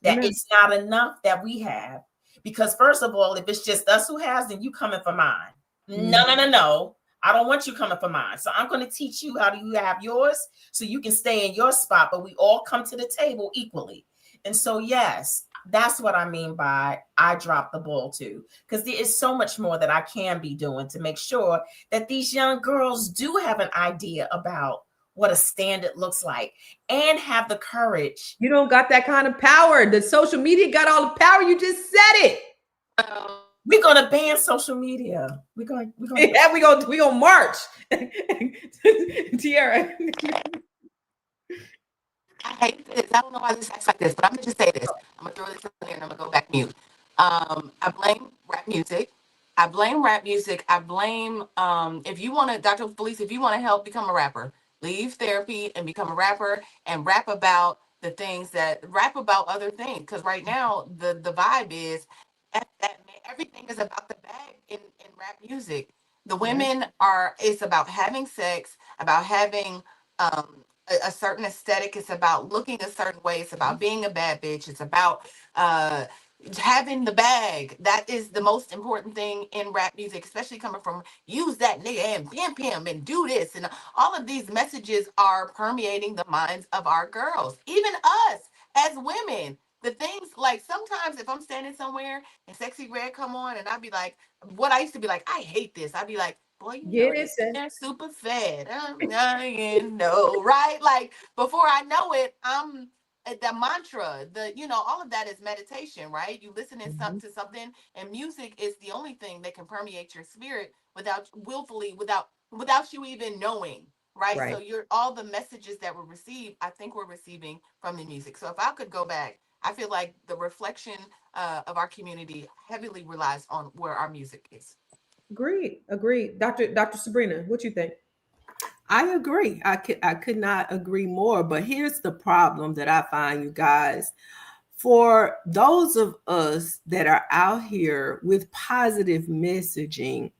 C: That Amen. It's not enough that we have. Because first of all, if it's just us who has, then you coming for mine. No. I don't want you coming for mine. So I'm going to teach you how do you have yours so you can stay in your spot, but we all come to the table equally. And so, yes, that's what I mean by I dropped the ball too, because there is so much more that I can be doing to make sure that these young girls do have an idea about what a standard looks like and have the courage.
B: You don't got that kind of power. The social media got all the power. You just said it.
C: We're gonna ban social media. We're gonna
B: march. Tiara.
I: I hate this. I don't know why this acts like this, but I'm gonna just say this. I'm gonna throw this in there and I'm gonna go back mute. I blame rap music. I blame if you want to, Dr. Felice, if you want to help become a rapper, leave therapy and become a rapper and rap about other things. Because right now the vibe is that everything is about the bag in rap music. The women it's about having sex, about having a certain aesthetic. It's about looking a certain way. It's about being a bad bitch. It's about having the bag. That is the most important thing in rap music, especially coming from use that nigga and pimp him and do this. And all of these messages are permeating the minds of our girls, even us as women. The things like sometimes if I'm standing somewhere and Sexy Red come on and I'd be like, what I used to be like, I hate this. I'd be like, boy, they're super fed. Right? Like before I know it, I'm the mantra, all of that is meditation, right? You listen to something, and music is the only thing that can permeate your spirit without you even knowing, right? So all the messages that we receive, I think we're receiving from the music. So if I could go back, I feel like the reflection of our community heavily relies on where our music is.
B: Agreed. Dr. Sabrina, what you think?
H: I agree. I could not agree more. But here's the problem that I find, you guys. For those of us that are out here with positive messaging,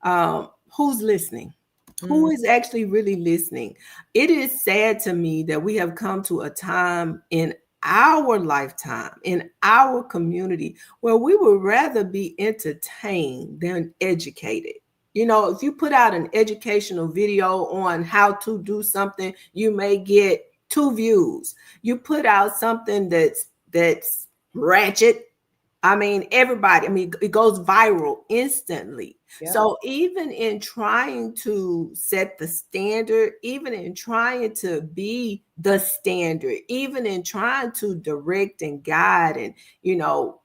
H: who's listening? Who is actually really listening? It is sad to me that we have come to a time in our lifetime, in our community, where we would rather be entertained than educated. If you put out an educational video on how to do something, you may get 2 views. You put out something that's ratchet. It goes viral instantly. Yeah. So even in trying to set the standard, even in trying to be the standard, even in trying to direct and guide and,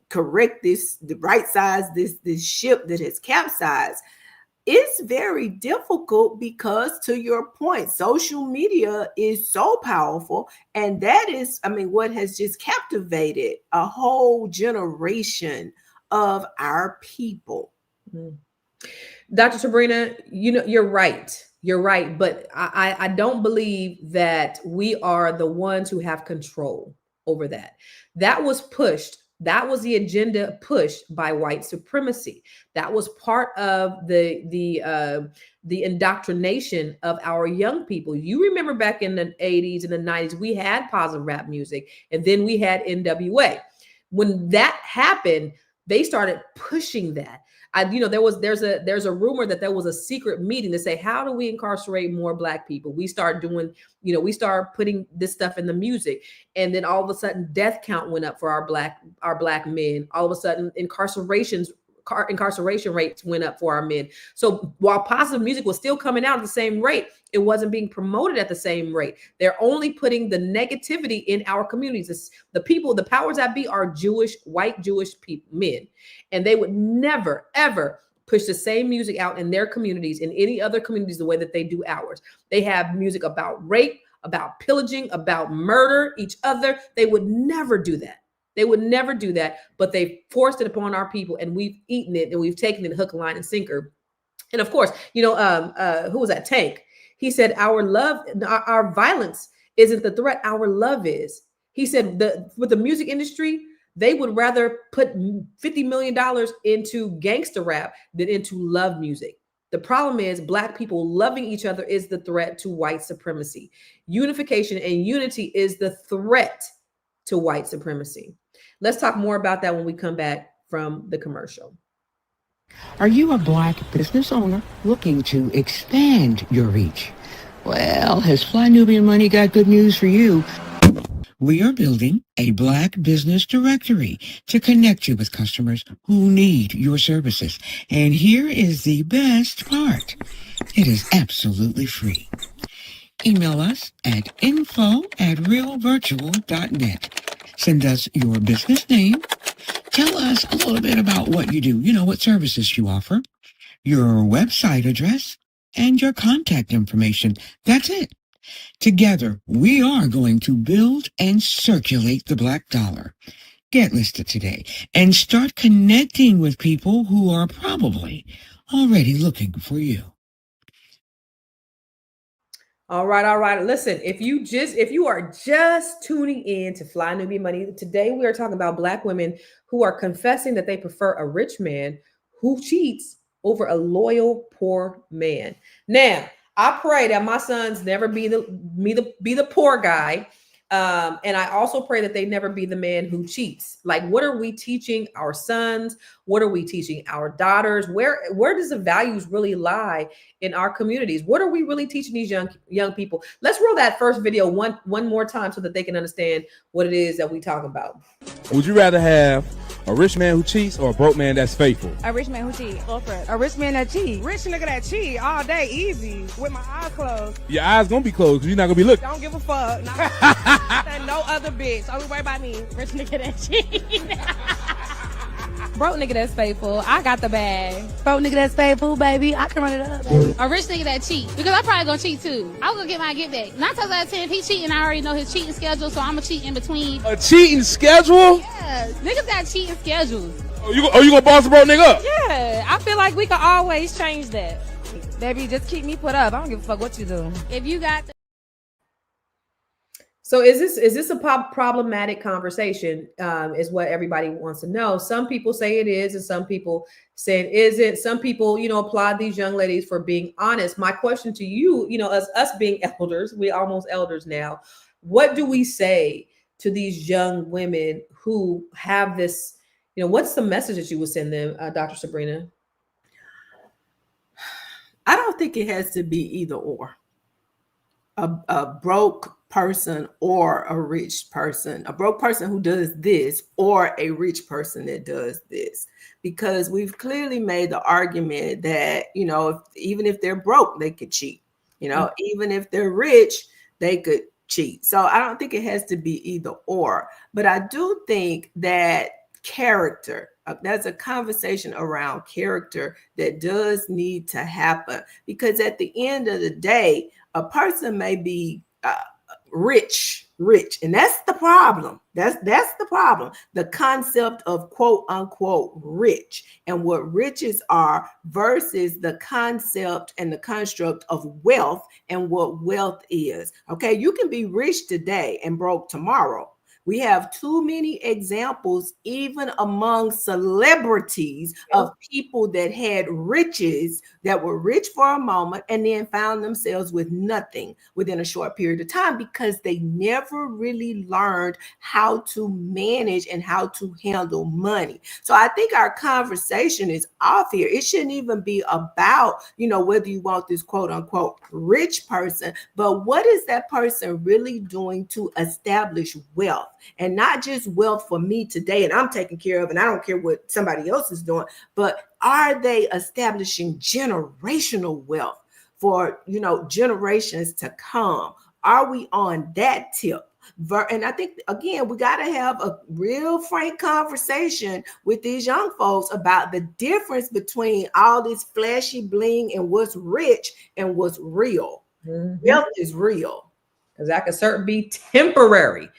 H: correct the right size, this ship that has capsized, it's very difficult because, to your point, social media is so powerful. And that is, what has just captivated a whole generation of our people.
B: Mm-hmm. Dr. Sabrina, you're right. You're right. But I don't believe that we are the ones who have control over that. That was pushed. That was the agenda pushed by white supremacy. That was part of the indoctrination of our young people. You remember back in the 80s and the 90s, we had positive rap music, and then we had NWA. When that happened, they started pushing that. There's a rumor that there was a secret meeting to say, how do we incarcerate more Black people? We start doing, we start putting this stuff in the music, and then all of a sudden death count went up for our black men. All of a sudden incarceration rates went up for our men. So while positive music was still coming out at the same rate, it wasn't being promoted at the same rate. They're only putting the negativity in our communities. The powers that be are white Jewish men. And they would never, ever push the same music out in their communities, in any other communities, the way that they do ours. They have music about rape, about pillaging, about murder each other. They would never do that. They would never do that, but they forced it upon our people, and we've eaten it, and we've taken it hook, line, and sinker. And of course, who was that? Tank. He said, our violence isn't the threat. Our love is. He said with the music industry, they would rather put $50 million into gangster rap than into love music. The problem is Black people loving each other is the threat to white supremacy. Unification and unity is the threat to white supremacy. Let's talk more about that when we come back from the commercial.
L: Are you a Black business owner looking to expand your reach? Well, has Fly Nubian Money got good news for you? We are building a Black business directory to connect you with customers who need your services. And here is the best part. It is absolutely free. Email us at info@realvirtual.net. Send us your business name. Tell us a little bit about what you do, what services you offer, your website address, and your contact information. That's it. Together, we are going to build and circulate the Black dollar. Get listed today and start connecting with people who are probably already looking for you.
B: All right. Listen, if you are just tuning in to Fly Nubian Money, today we are talking about Black women who are confessing that they prefer a rich man who cheats over a loyal poor man. Now, I pray that my sons never be the poor guy. And I also pray that they never be the man who cheats. Like, what are we teaching our sons? What are we teaching our daughters? Where does the values really lie in our communities? What are we really teaching these young people? Let's roll that first video one more time so that they can understand what it is that we talk about.
D: Would you rather have a rich man who cheats or a broke man that's faithful?
E: A rich man who cheat. Go for it. A rich man that cheat. Rich nigga that cheat all day, easy, with my eyes closed.
D: Your eyes gonna be closed because you're not gonna be looking.
E: Don't give a fuck. No other bitch. Only worry about me. Rich nigga that cheat. Broke nigga that's faithful. I got the bag.
F: Broke nigga that's faithful, baby. I can run it up, baby.
G: A rich nigga that cheat, because I'm probably gonna cheat too. I'm gonna get my get back. 9 times out of 10, if he cheating, I already know his cheating schedule, so I'm gonna cheat in between.
D: A cheating schedule?
G: Yes, niggas got cheating schedules.
D: Oh, you gonna boss a broke nigga up?
E: Yeah, I feel like we can always change that. Baby, just keep me put up. I don't give a fuck what you do.
G: If you got
B: So is this a problematic conversation? Is what everybody wants to know. Some people say it is, and some people say it isn't. Some people, applaud these young ladies for being honest. My question to you, us being elders, we're almost elders now. What do we say to these young women who have this? What's the message that you would send them, Dr. Sabrina?
H: I don't think it has to be either or. A broke person or a rich person, a broke person who does this or a rich person that does this, because we've clearly made the argument that, even if they're broke, they could cheat, even if they're rich, they could cheat. So I don't think it has to be either or, but I do think that character, there's a conversation around character that does need to happen, because at the end of the day, a person may be rich, and that's the problem. That's the problem. The concept of quote unquote rich and what riches are versus the concept and the construct of wealth and what wealth is. Okay, you can be rich today and broke tomorrow, We have too many examples, even among celebrities, of people that had riches, that were rich for a moment and then found themselves with nothing within a short period of time because they never really learned how to manage and how to handle money. So I think our conversation is off here. It shouldn't even be about, whether you want this quote unquote rich person, but what is that person really doing to establish wealth? And not just wealth for me today and I'm taken care of and I don't care what somebody else is doing, but are they establishing generational wealth for, generations to come? Are we on that tip? And I think, again, we got to have a real frank conversation with these young folks about the difference between all this flashy bling and what's rich and what's real. Wealth is real.
B: Because that could certainly be temporary.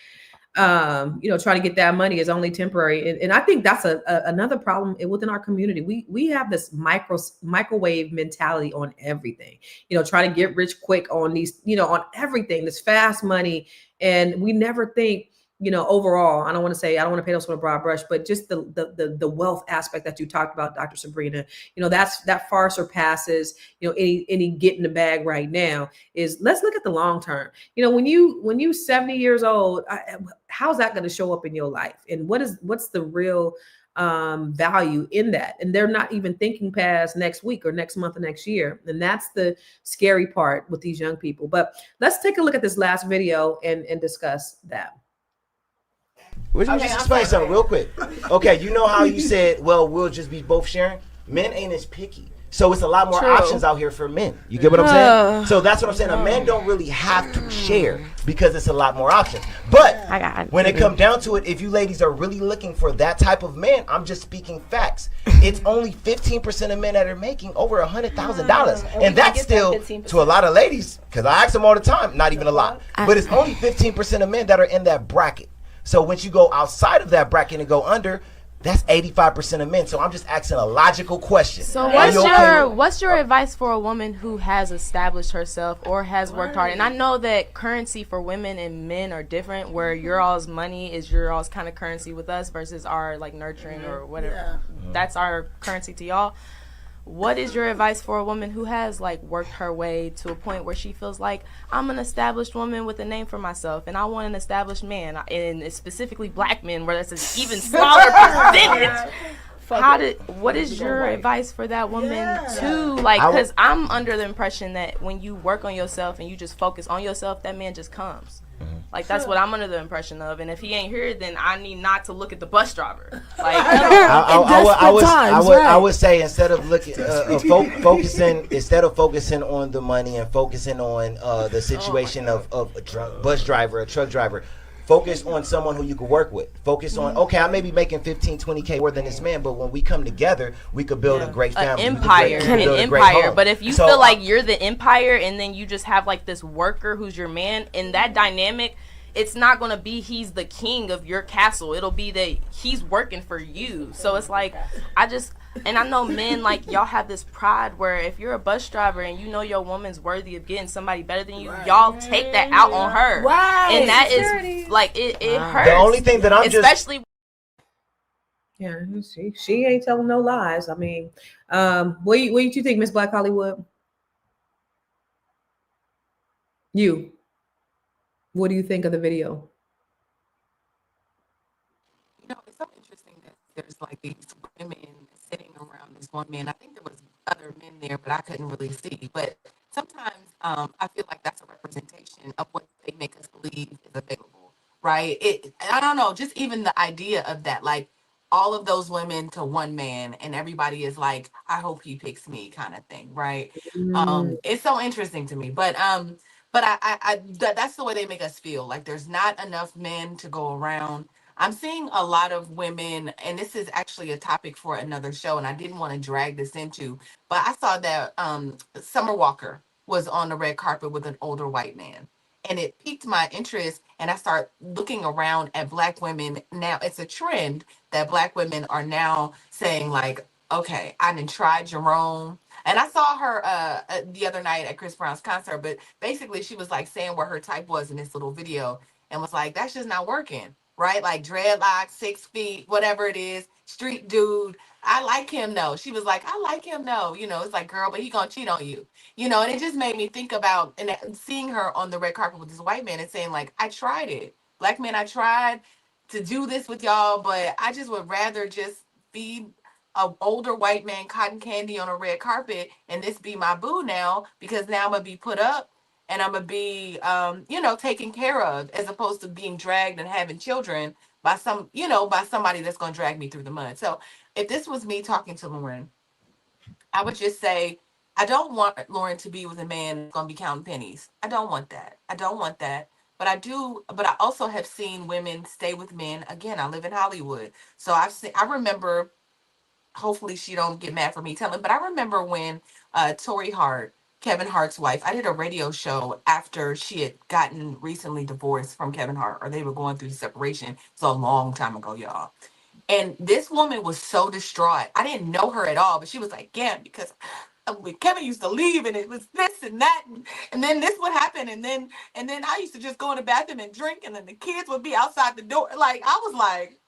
B: Trying to get that money is only temporary. And I think that's another problem within our community. We have this microwave mentality on everything, trying to get rich quick on these, on everything, this fast money. And we never think, overall, I don't want to paint us with a broad brush, but just the wealth aspect that you talked about, Dr. Sabrina, that far surpasses, any get in the bag right now. Is let's look at the long term. When you 70 years old, how's that going to show up in your life? And what's the real value in that? And they're not even thinking past next week or next month or next year. And that's the scary part with these young people. But let's take a look at this last video and discuss that.
M: Would you just explain something real quick? Okay, you know how you said, well, we'll just be both sharing? Men ain't as picky. So it's a lot more options out here for men. You get what I'm saying? So that's what I'm saying. A man don't really have to share because it's a lot more options. But when it comes down to it, if you ladies are really looking for that type of man, I'm just speaking facts. It's only 15% of men that are making over $100,000. And that's still, to a lot of ladies, because I ask them all the time, not even a lot. But it's only 15% of men that are in that bracket. So once you go outside of that bracket and go under, that's 85% of men. So I'm just asking a logical question.
N: So what's your advice for a woman who has established herself or has worked hard? And I know that currency for women and men are different, where your all's money is your all's kind of currency with us versus our like nurturing or whatever. That's our currency to y'all. What is your advice for a woman who has like worked her way to a point where she feels like I'm an established woman with a name for myself and I want an established man, and specifically black men where that's an even smaller percentage? What is your advice for that woman too? Like, because I'm under the impression that when you work on yourself and you just focus on yourself, that man just comes. Like, that's what I'm under the impression of. And if he ain't here, then I need not to look at the bus driver. Like,
M: I would say instead of looking focusing on the money and focusing on the situation of a bus driver, a truck driver, focus on someone who you can work with. Focus on, okay, I may be making 15, 20K more than this man, but when we come together, we could build a great family.
N: An empire. But if you feel like you're the empire and then you just have like this worker who's your man, in that dynamic, it's not going to be he's the king of your castle. It'll be that he's working for you. So it's like, and I know men, like, y'all have this pride where if you're a bus driver and you know your woman's worthy of getting somebody better than you, y'all take that out on her. And that is, like, it hurts.
M: The only thing that I'm
N: especially
B: she ain't telling no lies. I mean, what do you think, Miss Black Hollywood? What do you think of the video?
I: It's so interesting that there's like these women sitting around this one man. I think there was other men there, but I couldn't really see. But sometimes I feel like that's a representation of what they make us believe is available, right? I don't know, just even the idea of that, like all of those women to one man, and everybody is like, I hope he picks me, kind of thing, right? It's so interesting to me, but that's the way they make us feel. Like there's not enough men to go around. I'm seeing a lot of women, and this is actually a topic for another show, and I didn't want to drag this into, but I saw that Summer Walker was on the red carpet with an older white man, and it piqued my interest, and I start looking around at Black women. Now it's a trend that Black women are now saying like, okay, I done tried Jerome. And I saw her the other night at Chris Brown's concert, but basically she was like saying what her type was in this little video and was like, that's just not working.
N: right? Like dreadlocks, 6 feet, whatever it is, street dude. I like him though. She was like, I like him though. You know, it's like, girl, but he gonna cheat on you. You know, and it just made me think about and seeing her on the red carpet with this white man and saying, like, I tried it. Black man, I tried to do this with y'all, but I just would rather just be a older white man cotton candy on a red carpet and this be my boo now, because now I'm gonna be put up and I'm gonna be you know, taken care of, as opposed to being dragged and having children by some, you know, by somebody that's gonna drag me through the mud. So if this was me talking to Lauren, I would just say, I don't want Lauren to be with a man that's gonna be counting pennies. I don't want that. I don't want that. But I also have seen women stay with men. Again, I live in Hollywood. So I remember, hopefully she don't get mad for me telling, but I remember when Tori Hart, Kevin Hart's wife, I did a radio show after she had gotten recently divorced from Kevin Hart, or they were going through the separation. It was a long time ago, y'all. And this woman was so distraught. I didn't know her at all, but she was like, yeah, because Kevin used to leave and it was this and that. And then this would happen. And then I used to just go in the bathroom and drink. And then the kids would be outside the door. Like, I was like,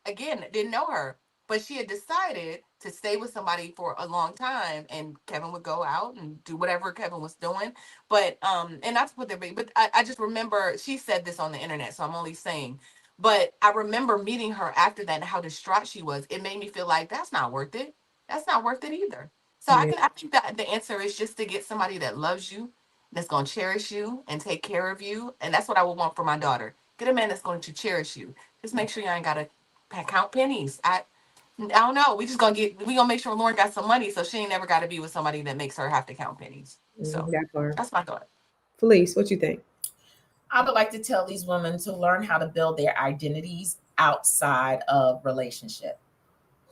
N: again, didn't know her, but she had decided to stay with somebody for a long time, and Kevin would go out and do whatever Kevin was doing. But and not to put their big, but I just remember she said this on the internet, so I'm only saying. But I remember meeting her after that and how distraught she was. It made me feel like that's not worth it. That's not worth it either. So I think that the answer is just to get somebody that loves you, that's gonna cherish you and take care of you, and that's what I would want for my daughter. Get a man that's going to cherish you. Just make sure you ain't gotta count pennies. I don't know. We gonna make sure Lauren got some money, so she ain't never got to be with somebody that makes her have to count pennies. So that's my thought.
B: Felice, what you think?
C: I would like to tell these women to learn how to build their identities outside of relationship.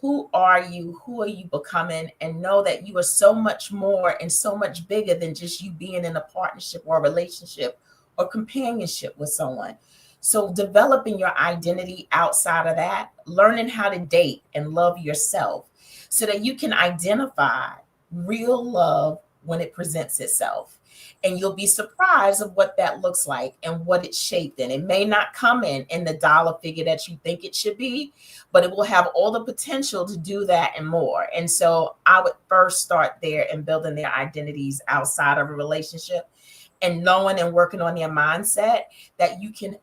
C: Who are you? Who are you becoming? And know that you are so much more and so much bigger than just you being in a partnership or a relationship or companionship with someone. So developing your identity outside of that, learning how to date and love yourself so that you can identify real love when it presents itself. And you'll be surprised of what that looks like and what it's shaped in. It may not come in the dollar figure that you think it should be, but it will have all the potential to do that and more. And so I would first start there and building their identities outside of a relationship, and knowing and working on their mindset that you can,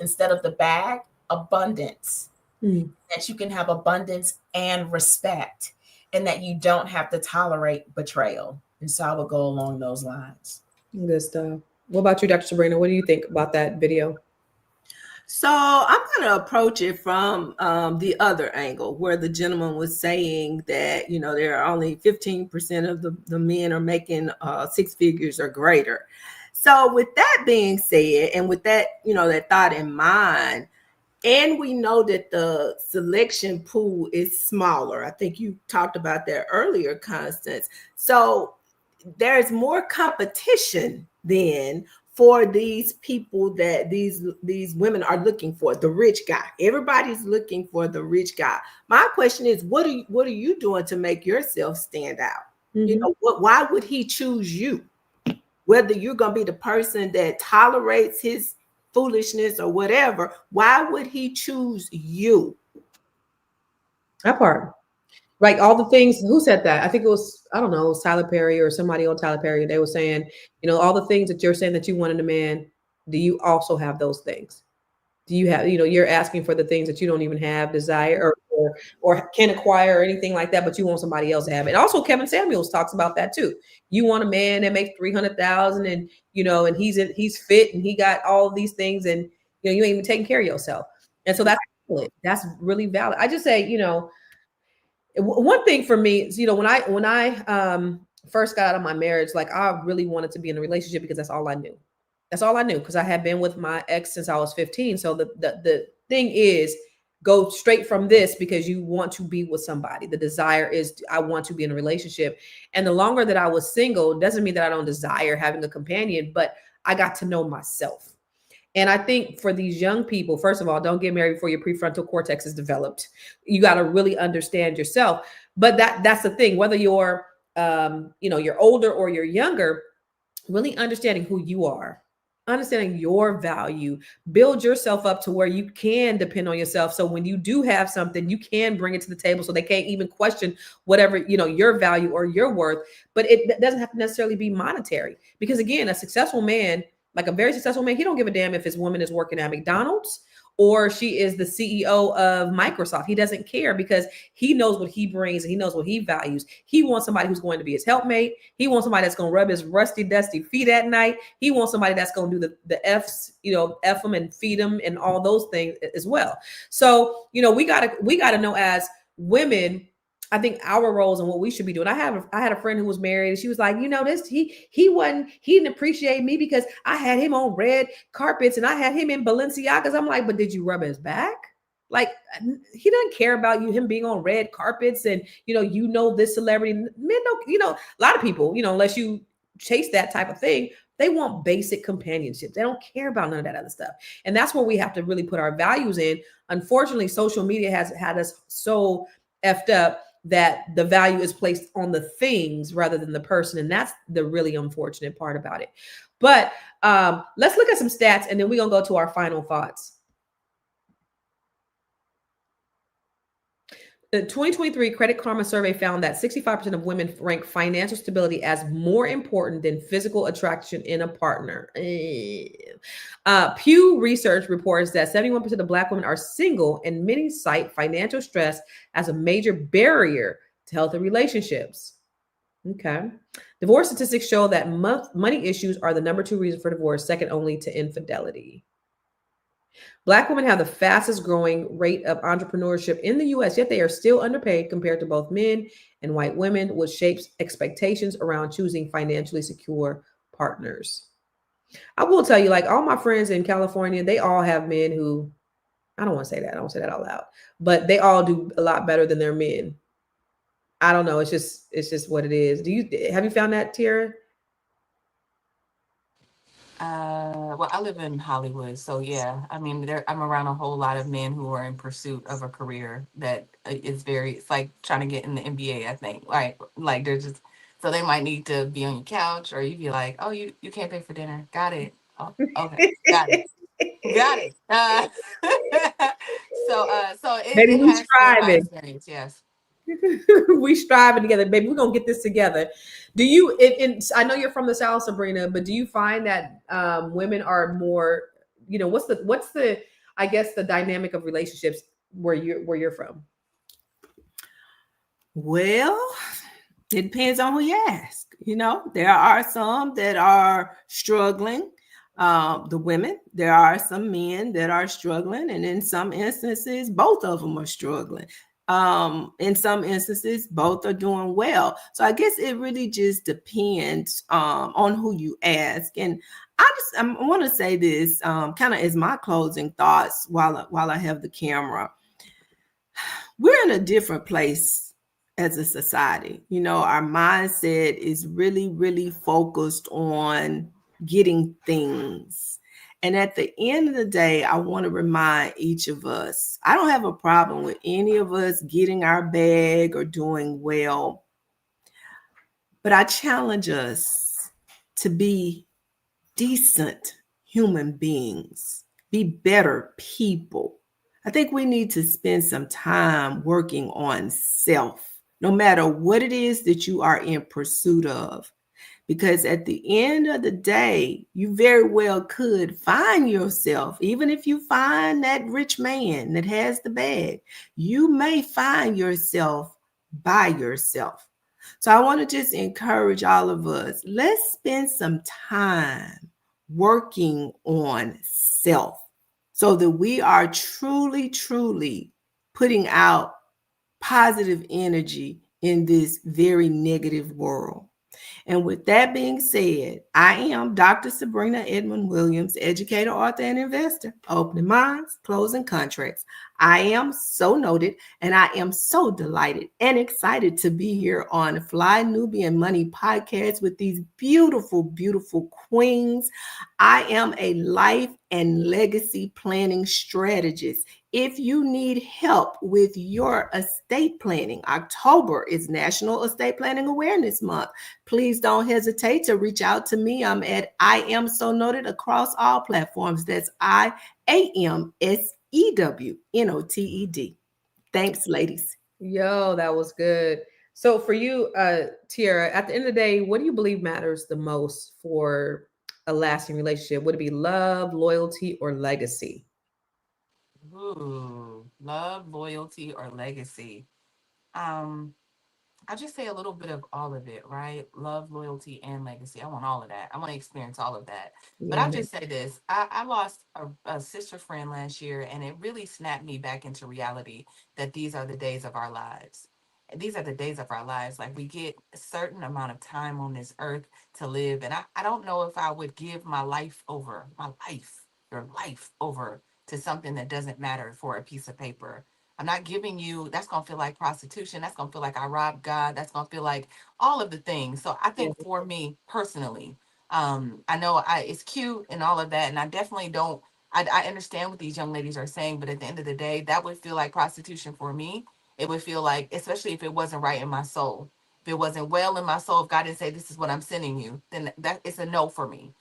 C: instead of the bag, abundance, that you can have abundance and respect, and that you don't have to tolerate betrayal. And so I would go along those lines.
B: Good stuff. What about you, Dr. Sabrina? What do you think about that video?
H: So I'm going to approach it from the other angle, where the gentleman was saying that, you know, there are only 15% of the men are making 6 figures or greater. So with that being said, and with that, you know, that thought in mind, and we know that the selection pool is smaller. I think you talked about that earlier, Constance. So there's more competition then for these people that these women are looking for, the rich guy. Everybody's looking for the rich guy. My question is, what are you doing to make yourself stand out? You know, why would he choose you? Whether you're going to be the person that tolerates his foolishness or whatever, why would he choose you?
B: That part. Like all the things, who said that? I think it was, I don't know, it was Tyler Perry or somebody on Tyler Perry. They were saying, you know, all the things that you're saying that you want in a man, do you also have those things? Do you have, you know, you're asking for the things that you don't even have desire or can acquire or anything like that, but you want somebody else to have it. And also Kevin Samuels talks about that too. You want a man that makes $300,000 and, you know, and he's fit and he got all of these things and, you know, you ain't even taking care of yourself. And so that's really valid. I just say, you know, one thing for me is, you know, when I first got out of my marriage, like I really wanted to be in a relationship because that's all I knew. That's all I knew, because I had been with my ex since I was 15. So the thing is, go straight from this because you want to be with somebody. The desire is, I want to be in a relationship. And the longer that I was single, doesn't mean that I don't desire having a companion, but I got to know myself. And I think for these young people, first of all, don't get married before your prefrontal cortex is developed. You got to really understand yourself. But that's the thing, whether you're, you know, you're older or you're younger, really understanding who you are understanding your value, build yourself up to where you can depend on yourself. So when you do have something, you can bring it to the table so they can't even question whatever, your value or your worth. But it doesn't have to necessarily be monetary, because again, a successful man, like a very successful man, he don't give a damn if his woman is working at McDonald's or she is the CEO of Microsoft. He doesn't care, because he knows what he brings and he knows what he values. He wants somebody who's going to be his helpmate. He wants somebody that's going to rub his rusty, dusty feet at night. He wants somebody that's going to do the F's, F them and feed them and all those things as well. So, we gotta know as women, I think our roles and what we should be doing. I had a friend who was married, and she was like, he didn't appreciate me because I had him on red carpets and I had him in Balenciagas. I'm like, but did you rub his back? Like, he doesn't care about him being on red carpets and this celebrity. Men don't, a lot of people, unless you chase that type of thing, they want basic companionship. They don't care about none of that other stuff. And that's where we have to really put our values in. Unfortunately, social media has had us so effed up that the value is placed on the things rather than the person. And that's the really unfortunate part about it. But let's look at some stats, and then we're going to go to our final thoughts. The 2023 Credit Karma survey found that 65% of women rank financial stability as more important than physical attraction in a partner. Pew Research reports that 71% of Black women are single, and many cite financial stress as a major barrier to healthy relationships. Okay. Divorce statistics show that money issues are the number 2 reason for divorce, second only to infidelity. Black women have the fastest growing rate of entrepreneurship in the U.S., yet they are still underpaid compared to both men and white women, which shapes expectations around choosing financially secure partners. I will tell you, like, all my friends in California, they all have men who, I don't want to say that. I don't say that out loud, but they all do a lot better than their men. I don't know. It's just what it is. Have you found that, Tara?
I: Well, I live in Hollywood, so yeah. I mean, I'm around a whole lot of men who are in pursuit of a career that is it's like trying to get in the NBA, I think. Like they're just, so they might need to be on your couch, or you'd be like, oh, you can't pay for dinner. Got it. Oh, okay. Got it. Got it. So it has been my experience, yes.
B: We striving together, baby. We're gonna get this together. Do you? I know you're from the South, Sabrina, but do you find that women are more? What's the? I guess the dynamic of relationships where you're from.
H: Well, it depends on who you ask. There are some that are struggling. The women, there are some men that are struggling, and in some instances, both of them are struggling. In some instances, both are doing well. So I guess it really just depends on who you ask. And I want to say this kind of as my closing thoughts while I have the camera. We're in a different place as a society. Our mindset is really, really focused on getting things. And at the end of the day, I want to remind each of us, I don't have a problem with any of us getting our bag or doing well, but I challenge us to be decent human beings, be better people. I think we need to spend some time working on self, no matter what it is that you are in pursuit of. Because at the end of the day, you very well could find yourself, even if you find that rich man that has the bag, you may find yourself by yourself. So I want to just encourage all of us, let's spend some time working on self so that we are truly, truly putting out positive energy in this very negative world. And with that being said, I am Dr. Sabrina Edmon-Williams, educator, author, and investor, opening minds, closing contracts. I am so noted, and I am so delighted and excited to be here on Fly Nubian Money podcast with these beautiful, beautiful queens. I am a life and legacy planning strategist. If you need help with your estate planning, October is National Estate Planning Awareness Month. Please don't hesitate to reach out to me. I'm at I Am So Noted across all platforms. That's IAMSEWNOTED. Thanks, ladies.
B: Yo, that was good. So for you, Tiara, at the end of the day, what do you believe matters the most for a lasting relationship? Would it be love, loyalty, or legacy?
I: Ooh, love, loyalty, or legacy. I'll just say a little bit of all of it, right? Love, loyalty, and legacy. I want all of that. I want to experience all of that. But I'll just say this. I lost a sister friend last year, and it really snapped me back into reality that these are the days of our lives. And these are the days of our lives. Like, we get a certain amount of time on this earth to live. And I don't know if I would give my life over, your life over to something that doesn't matter for a piece of paper. I'm not giving you, that's going to feel like prostitution. That's going to feel like I robbed God. That's going to feel like all of the things. So I think for me personally, I know it's cute and all of that. And I definitely don't, I understand what these young ladies are saying, but at the end of the day, that would feel like prostitution for me. It would feel like, especially if it wasn't right in my soul, if it wasn't well in my soul, if God didn't say, this is what I'm sending you, then that it's a no for me.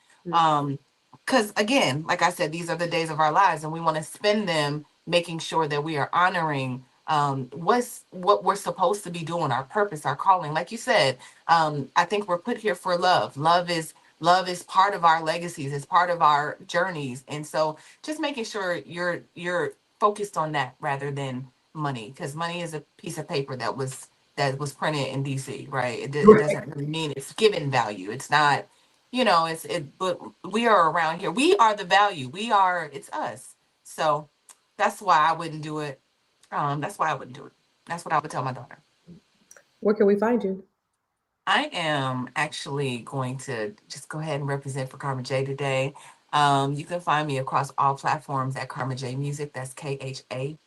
I: Because again, like I said, these are the days of our lives and we want to spend them making sure that we are honoring what we're supposed to be doing, our purpose, our calling. Like you said, I think we're put here for love. Love is part of our legacies, it's part of our journeys. And so just making sure you're focused on that rather than money, because money is a piece of paper that was printed in DC, right? It doesn't really mean it's given value. It's not, but we are around here. We are the value. It's us. So that's why I wouldn't do it. That's why I wouldn't do it. That's what I would tell my daughter.
B: Where can we find you?
I: I am actually going to just go ahead and represent for Karma J today. You can find me across all platforms at Karma J Music. That's KHARMA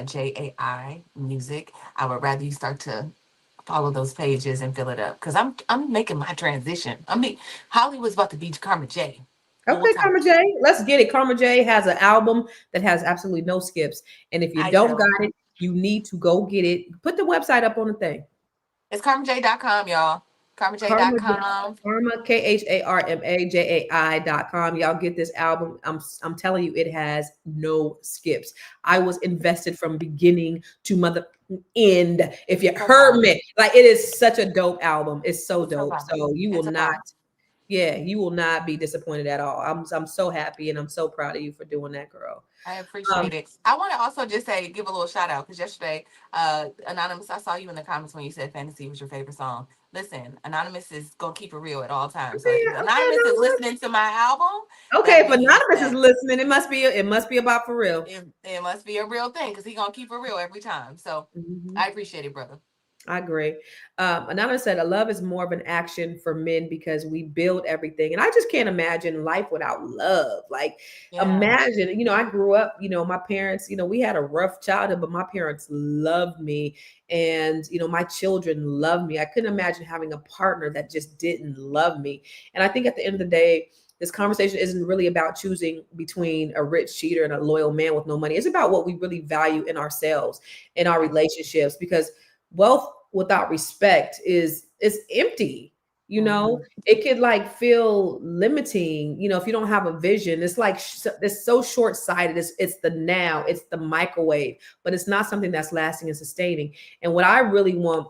I: JAI Music. I would rather you start to follow those pages and fill it up because I'm making my transition. Hollywood's about to be Karma J.
B: Okay, Karma J, let's get it. Karma J has an album that has absolutely no skips. And if you don't got it, you need to go get it. Put the website up on the thing.
I: It's KarmaJ.com, y'all. KarmaJ.com.
B: Karma, KHARMAJAI.com. Y'all get this album. I'm telling you, it has no skips. I was invested from beginning to mother end. If you heard me, like, it is such a dope album. It's so dope. So you will not. Yeah, you will not be disappointed at all. I'm so happy and I'm so proud of you for doing that, girl.
I: I appreciate it. I want to also just give a little shout out because yesterday, Anonymous, I saw you in the comments when you said fantasy was your favorite song. Listen, Anonymous is going to keep it real at all times. So if Anonymous is listening to my album.
B: Okay, if Anonymous is listening, it must be about for real.
I: It must be a real thing because he's going to keep it real every time. So I appreciate it, brother.
B: I agree. Anonymous said, love is more of an action for men because we build everything. And I just can't imagine life without love. Like, imagine, I grew up, my parents, we had a rough childhood, but my parents loved me. And, my children loved me. I couldn't imagine having a partner that just didn't love me. And I think at the end of the day, this conversation isn't really about choosing between a rich cheater and a loyal man with no money. It's about what we really value in ourselves, in our relationships, because wealth without respect is empty. It could feel limiting, if you don't have a vision. It's it's so short-sighted. It's the now, it's the microwave, but it's not something that's lasting and sustaining. And what I really want,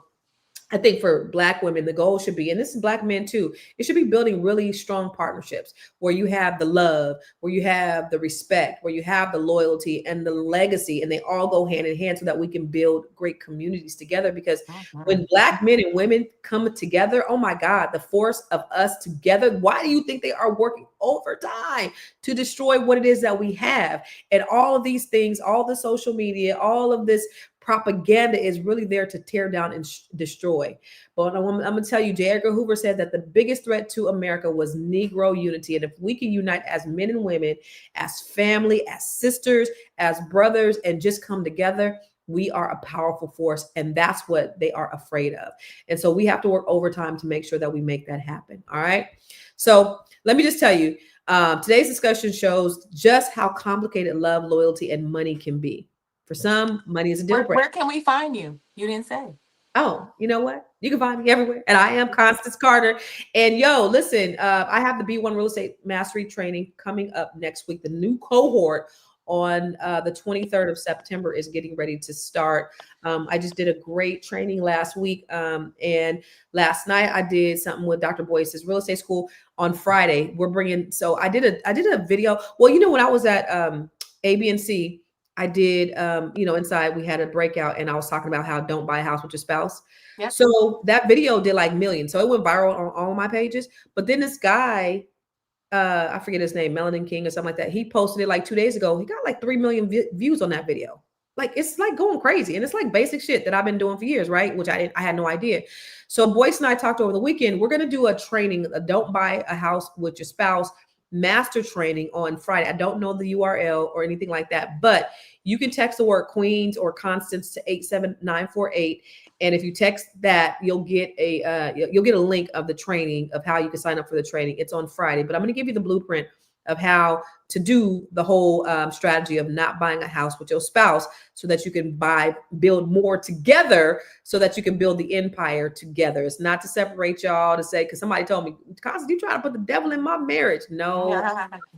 B: I think for Black women, the goal should be, and this is Black men too, it should be building really strong partnerships where you have the love, where you have the respect, where you have the loyalty and the legacy, and they all go hand in hand so that we can build great communities together. Because when Black men and women come together, oh my God, the force of us together, why do you think they are working overtime to destroy what it is that we have? And all of these things, all the social media, all of this propaganda is really there to tear down and destroy. But I'm going to tell you, J. Edgar Hoover said that the biggest threat to America was Negro unity. And if we can unite as men and women, as family, as sisters, as brothers, and just come together, we are a powerful force. And that's what they are afraid of. And so we have to work overtime to make sure that we make that happen. All right. So let me just tell you, Today's discussion shows just how complicated love, loyalty, and money can be. For some, money is a deal breaker.
I: Where can we find you? You didn't say.
B: Oh, you know what? You can find me everywhere. And I am Constance Carter. And yo, listen, I have the B1 Real Estate Mastery Training coming up next week. The new cohort on the 23rd of September is getting ready to start. I just did a great training last week. And last night I did something with Dr. Boyce's real estate school. On Friday, we're bringing, so I did a video. Well, you know, when I was at ABC, I did, inside we had a breakout and I was talking about how don't buy a house with your spouse. Yep. So that video did like millions. So it went viral on all of my pages. But then this guy, I forget his name, Melanin King or something like that. He posted it like 2 days ago. He got like 3 million views on that video. Like, it's like going crazy. And it's like basic shit that I've been doing for years, right? Which I had no idea. So Boyce and I talked over the weekend. We're going to do a training, a don't buy a house with your spouse master training on Friday. I don't know the URL or anything like that, but you can text the word Queens or Constance to 87948. And if you text that, you'll get a link of the training of how you can sign up for the training. It's on Friday, but I'm going to give you the blueprint of how to do the whole strategy of not buying a house with your spouse so that you can build more together so that you can build the empire together. It's not to separate y'all to say, because somebody told me, Constance, you trying to put the devil in my marriage. No,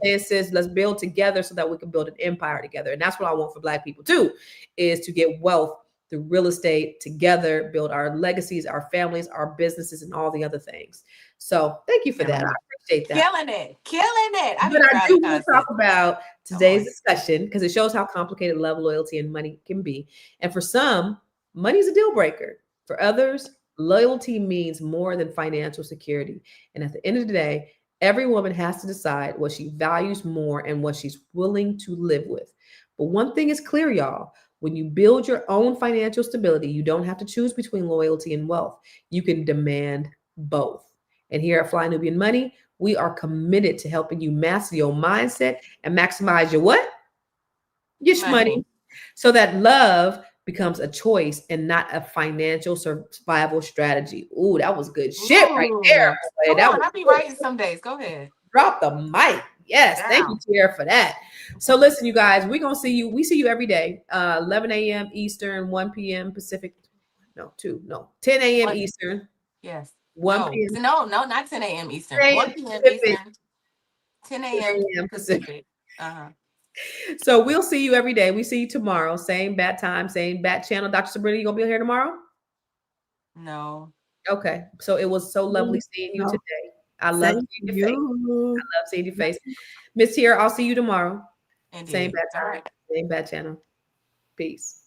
B: it says let's build together so that we can build an empire together. And that's what I want for Black people too, is to get wealth through real estate together, build our legacies, our families, our businesses, and all the other things. So thank you for that. I appreciate that.
I: Killing it.
B: But I do want to talk about today's discussion because it shows how complicated love, loyalty, and money can be. And for some, money is a deal breaker. For others, loyalty means more than financial security. And at the end of the day, every woman has to decide what she values more and what she's willing to live with. But one thing is clear, y'all. When you build your own financial stability, you don't have to choose between loyalty and wealth. You can demand both. And here at Fly Nubian Money, we are committed to helping you master your mindset and maximize your what? Your money. So that love becomes a choice and not a financial survival strategy. Ooh, that was good shit right there.
I: I'll be writing some days. Go ahead.
B: Drop the mic. Yes, thank you, Tierra, for that. So listen, you guys, we're going to see you. We see you every day, 11 a.m. Eastern, 1 p.m. Pacific. 10 a.m. Eastern.
I: Yes.
B: 1 p.m.
I: No, not 10 a.m. Eastern. 1 p.m. Eastern. 10 a.m. Pacific.
B: So we'll see you every day. We see you tomorrow. Same bat time, same bat channel. Dr. Sabrina, you going to be here tomorrow?
I: No.
B: Okay. So it was so lovely seeing you today. I love seeing your face. I love seeing your face. Miss Tierra, I'll see you tomorrow.
I: Indeed.
B: Same bat time, same bat channel. Peace.